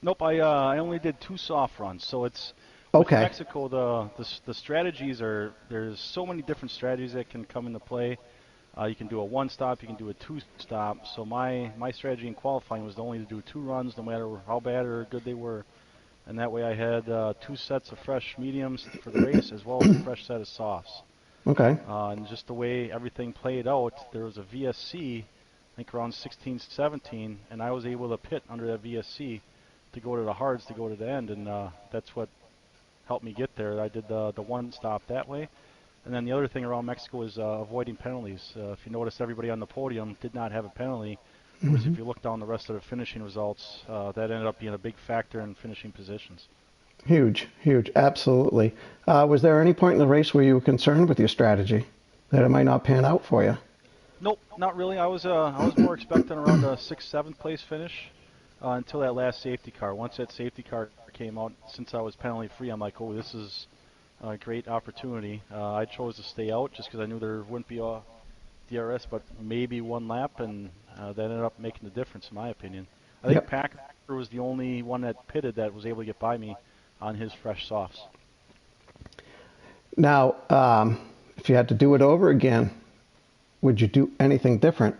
Nope. I only did 2 soft runs, so With Okay. Mexico, the strategies there's so many different strategies that can come into play. You can do a one stop, you can do a two stop. So my strategy in qualifying was only to do 2 runs, no matter how bad or good they were. And that way I had 2 sets of fresh mediums for the race, as well as a fresh set of softs. Okay. And just the way everything played out, there was a VSC, I think around 16, 17, and I was able to pit under that VSC to go to the hards to go to the end, and that's what helped me get there. I did the one stop that way. And then the other thing around Mexico is avoiding penalties. If you notice, everybody on the podium did not have a penalty. Whereas Hmm. if you look down the rest of the finishing results, that ended up being a big factor in finishing positions. Huge, huge, absolutely. Was there any point in the race where you were concerned with your strategy that it might not pan out for you? Nope, not really. I was more expecting around a sixth, seventh place finish until that last safety car. Once that safety car came out, since I was penalty free, I'm like, oh, this is a great opportunity. I chose to stay out just because I knew there wouldn't be a DRS, but maybe one lap, and that ended up making the difference, in my opinion. I think Yep. Packer was the only one that pitted that was able to get by me on his fresh softs. Now, if you had to do it over again, would you do anything different?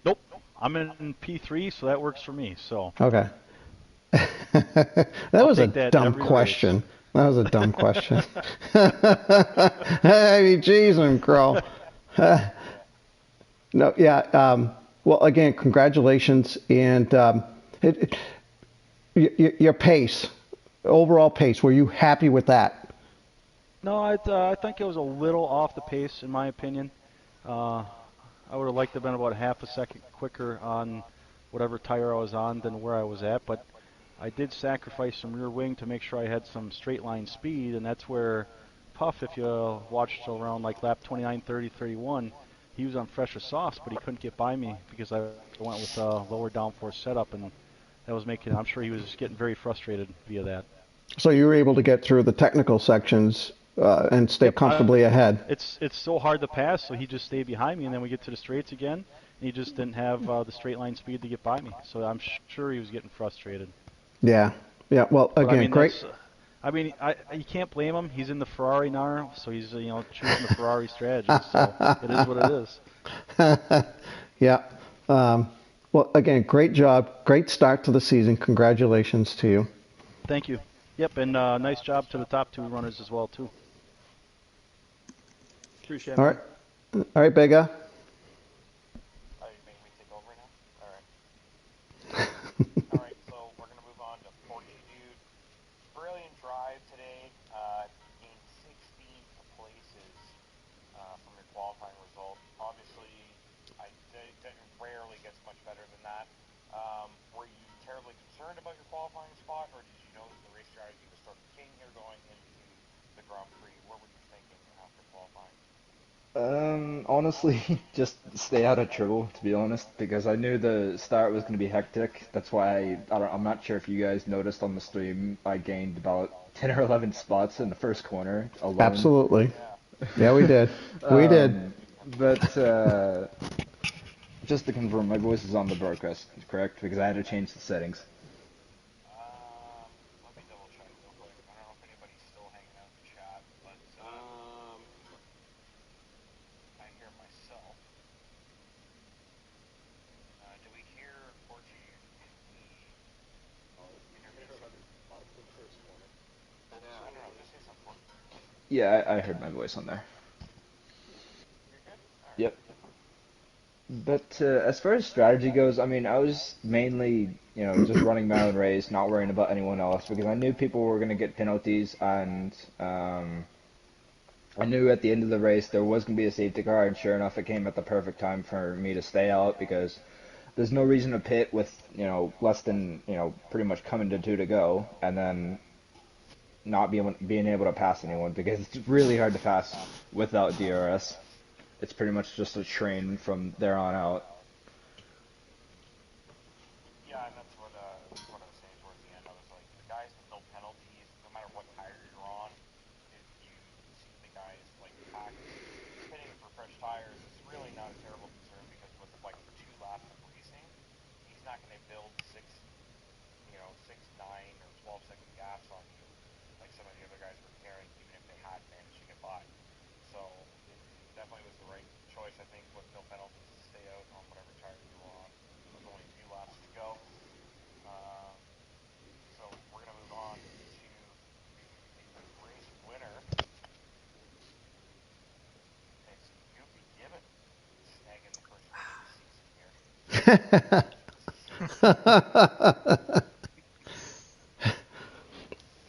Nope, I'm in P3, so that works for me. So Okay. That I'll was a take that dumb every race. question. That was a dumb question. I mean, jeez and crow. No, yeah. Well, again, congratulations, and it, your pace, overall pace. Were you happy with that? No, I think it was a little off the pace, in my opinion. Uh, I would have liked to have been about half a second quicker on whatever tire I was on than where I was at, but I did sacrifice some rear wing to make sure I had some straight line speed, and that's where Puff, if you watched around like lap 29, 30, 31, he was on fresher softs, but he couldn't get by me because I went with a lower downforce setup, and that was making, I'm sure he was just getting very frustrated via that. So you were able to get through the technical sections and stay Yep, comfortably ahead. it's so hard to pass, so he just stayed behind me, and then we get to the straights again, and he just didn't have the straight line speed to get by me. So I'm sure he was getting frustrated. Yeah. Yeah. Well, But I again, mean, great. you can't blame him. He's in the Ferrari now, so he's choosing the Ferrari strategy. So it is what it is. Yeah. Um, well, again, great job. Great start to the season. Congratulations to you. Thank you. Yep, and nice job to the top two runners as well too. Appreciate it, All right. man. All right, Bega. Oh, you making me take over now? Alright. Alright, so we're gonna move on to Porky Dude. Brilliant drive today. Gained 16 places from your qualifying result. Obviously, it rarely gets much better than that. Were you terribly concerned about your qualifying spot, or did you know that the race strategy was sort of king here going into the Grand Prix? What were you thinking after qualifying? Honestly, just stay out of trouble, to be honest, because I knew the start was going to be hectic. That's why I'm not sure if you guys noticed on the stream, I gained about 10 or 11 spots in the first corner alone. Absolutely. Yeah. Yeah, we did. We did. Um, but just to confirm, my voice is on the broadcast, correct? Because I had to change the settings. Let me double check real quick. I don't know if anybody's still hanging out in the chat, but I hear myself. Do we hear Porgy in the interview? I don't know. Just say something. Yeah, I heard my voice on there. You're good. All right. Yep. But as far as strategy goes, I mean, I was mainly, just running my own race, not worrying about anyone else, because I knew people were going to get penalties, and I knew at the end of the race there was going to be a safety car, and sure enough, it came at the perfect time for me to stay out, because there's no reason to pit with, less than, pretty much coming to two to go, and then not being able to pass anyone, because it's really hard to pass without DRS. It's pretty much just a train from there on out. Yeah, and that's what I was saying towards the end. I was like, the guys with no penalties, no matter what tire you're on, if you see the guys like pack pitting for fresh tires, it's really not a terrible concern because with like 2 laps of racing, he's not going to build 6, 9 or 12-second gaps on you. some of the other guys were carrying, even if they had managed to get by. So it definitely was the right choice, I think, with no penalties to stay out on whatever tire you were on. There was only 2 laps to go. So we're going to move on to the race winner. It's Goofy Gibbon, snagging the first win of the season here.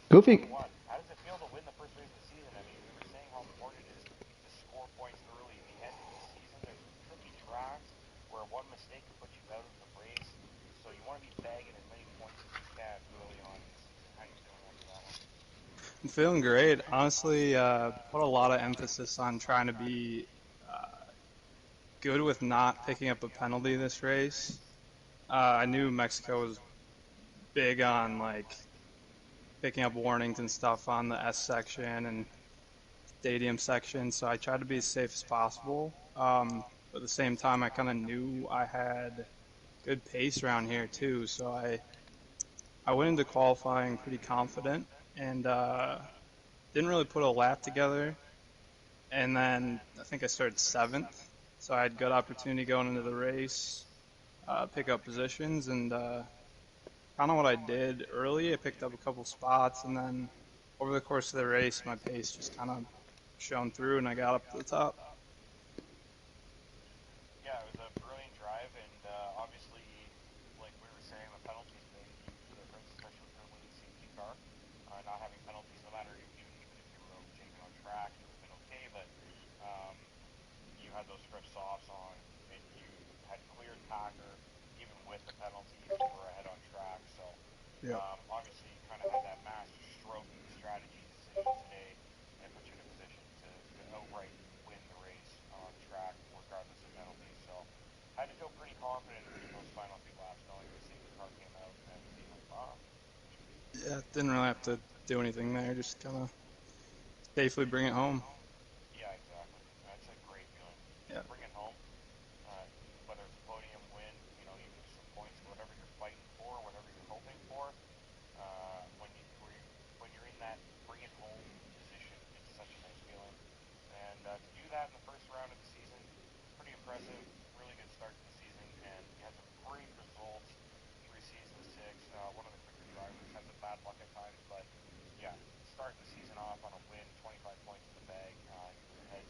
Goofy. How does it feel to win the first race of the season? I mean, we were saying how important it is to score points early at the end of the season. There's tricky tracks where one mistake could put you out of the race, so you want to be bagging as many points as you can early on in the season. How are you feeling after that one? I'm feeling great. Honestly, put a lot of emphasis on trying to be good with not picking up a penalty this race. I knew Mexico was big on like picking up warnings and stuff on the S section and stadium section, so I tried to be as safe as possible. But at the same time, I kind of knew I had good pace around here too, so I went into qualifying pretty confident and didn't really put a lap together. And then I think I started 7th, so I had good opportunity going into the race, pick up positions, and kind of what I did early. I picked up a couple spots, and then over the course of the race, my pace just kind of shone through, and I got up to the top. Yeah, it was a brilliant drive, and obviously, like we were saying, the penalties made a huge difference, especially for a winning safety car. Not having penalties, no matter even if you were overtaken on track, it would have been okay, but you had those stretch softs on, and you had cleared Packer, even with the penalties, you were ahead on track. So Yep. obviously, you kind of had that master stroke strategy decision today, and put you in a position to outright win the race on track, regardless of penalties. So I had to feel pretty confident in those final 2 laps, knowing the safety car came out and being like, Yeah, didn't really have to do anything there, just kind of safely bring it home. yeah, exactly. That's a great feeling. Yeah. Just bring it home. Whether it's a podium win, even just some points, whatever you're fighting for, whatever you're hoping for. When you're in that bring it home position, it's such a nice feeling. And to do that in the first round of the season, pretty impressive. Really good start to the season, and you had some great results. 3 seasons, 6. One of the quicker drivers had some bad luck at times, but yeah, starting the season off on a win, 25 points in the bag. You were ahead.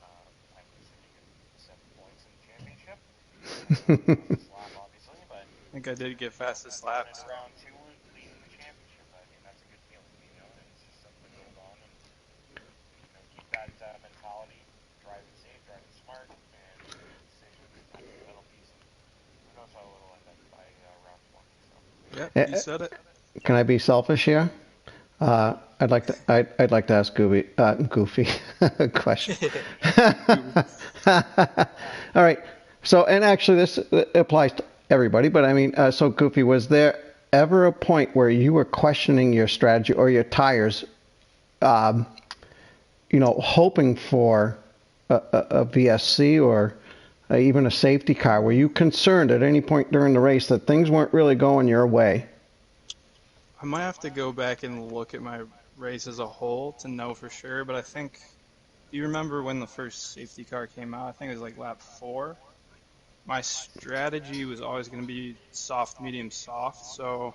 I'm assuming you get 7 points in the championship. Fastest lap, obviously, but I think I did get fastest lap. into round 2 leading the championship. I mean, that's a good feeling, and it's just something to build on and keep that mentality, driving safe, driving smart, and making decisions, not getting penalties, and who knows how it'll end up by round 20. So. Yep, Eh, you said it. Can I be selfish here? I'd like to ask Goofy a question. All right. So, and actually, this applies to everybody. But I mean, so Goofy, was there ever a point where you were questioning your strategy or your tires, hoping for a VSC or even a safety car? Were you concerned at any point during the race that things weren't really going your way? I might have to go back and look at my race as a whole to know for sure, but I think, do you remember when the first safety car came out? I think it was like lap 4. My strategy was always going to be soft, medium, soft, so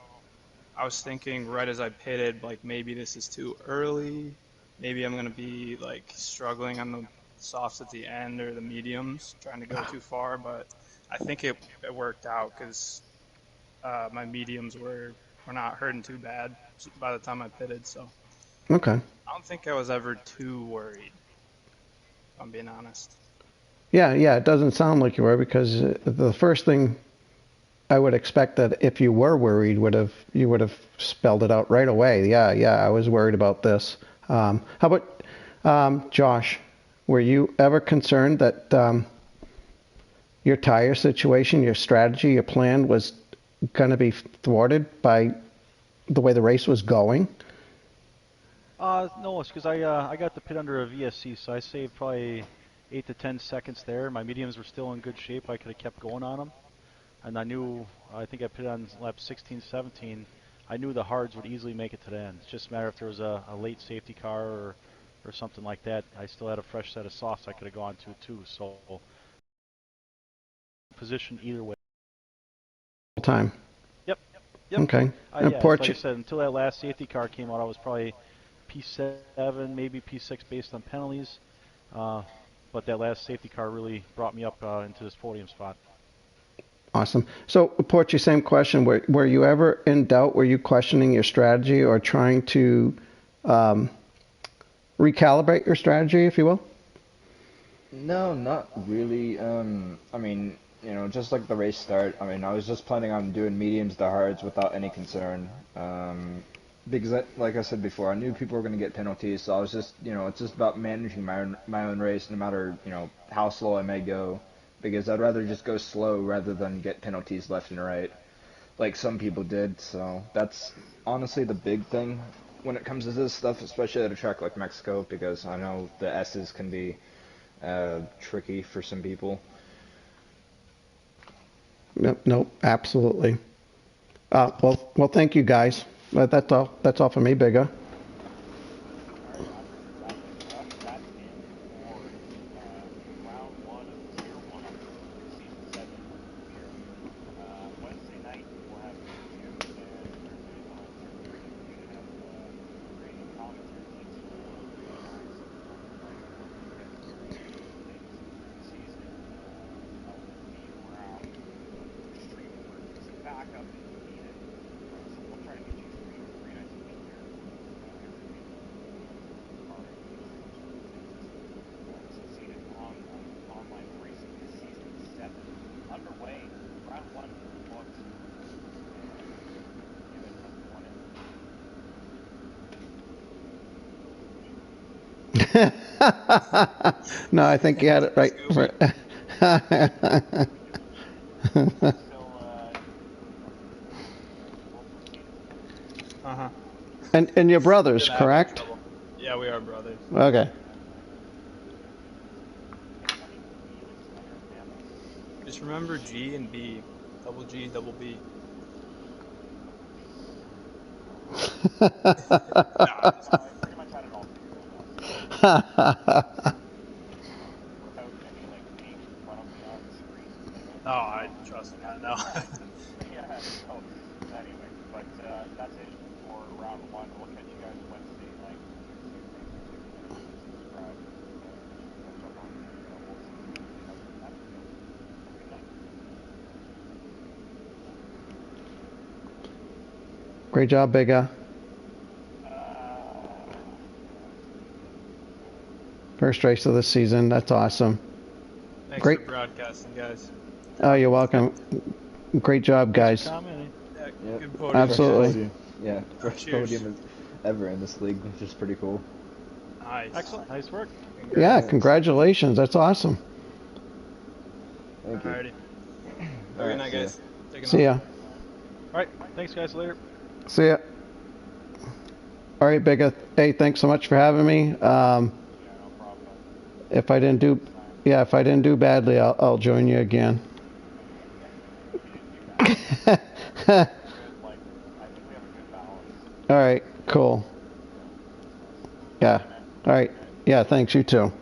I was thinking right as I pitted, like maybe this is too early, maybe I'm going to be like struggling on the softs at the end or the mediums, trying to go too far, but I think it worked out because my mediums were not hurting too bad by the time I pitted, so Okay. I don't think I was ever too worried, if I'm being honest. Yeah, it doesn't sound like you were, because the first thing I would expect that if you were worried you would have spelled it out right away. Yeah, I was worried about this. How about Josh? Were you ever concerned that your tire situation, your strategy, your plan was going to be thwarted by the way the race was going? No, it's because I got the pit under a VSC, so I saved probably 8 to 10 seconds there. My mediums were still in good shape. I could have kept going on them. And I think I put on lap 16, 17. I knew the hards would easily make it to the end. It's just a matter if there was a late safety car or something like that. I still had a fresh set of softs I could have gone to too. So position either way. Time. Yep. Yep. Okay. Yeah, like I said, until that last safety car came out, I was probably P7, maybe P6 based on penalties. But that last safety car really brought me up into this podium spot. Awesome. So, Porchy, same question. Were you ever in doubt? Were you questioning your strategy or trying to recalibrate your strategy, if you will? No, not really. I mean, just like the race start, I mean, I was just planning on doing mediums to hards without any concern. Because, like I said before, I knew people were going to get penalties, so I was just, it's just about managing my own race, no matter, how slow I may go. Because I'd rather just go slow rather than get penalties left and right, like some people did. So that's honestly the big thing when it comes to this stuff, especially at a track like Mexico, because I know the S's can be tricky for some people. Nope, absolutely. Well, thank you guys. That's all for me, Bigger. No, I think you had it right. Uh-huh. And your brothers, correct? Yeah, we are brothers. Okay. Just remember G and B. Double G, double B. Nah, I'm just kidding. Pretty much had it all figured out. Without any like names in front of me on the screen. Oh, I trust me, I know. Yeah. So anyway, but that's it for round one. We'll catch you guys Wednesday night. Subscribe. Catch up on Great job, Bigger. First race of the season. That's awesome. Thanks Great. for broadcasting, guys. Oh, you're welcome. Great job, guys. Yeah, Yep. good podium. Absolutely. Yeah, first Cheers. podium ever in this league, which is pretty cool. Nice. Excellent. Nice work. Yeah, congratulations. That's awesome. Thank you. Alrighty. Have a good night, guys. See ya. All right. Thanks, guys. Later. See ya. All right, Bigger. Hey, thanks so much for having me. If I didn't do badly, I'll join you again. All right, cool. Yeah. All right. Yeah, thanks. You too.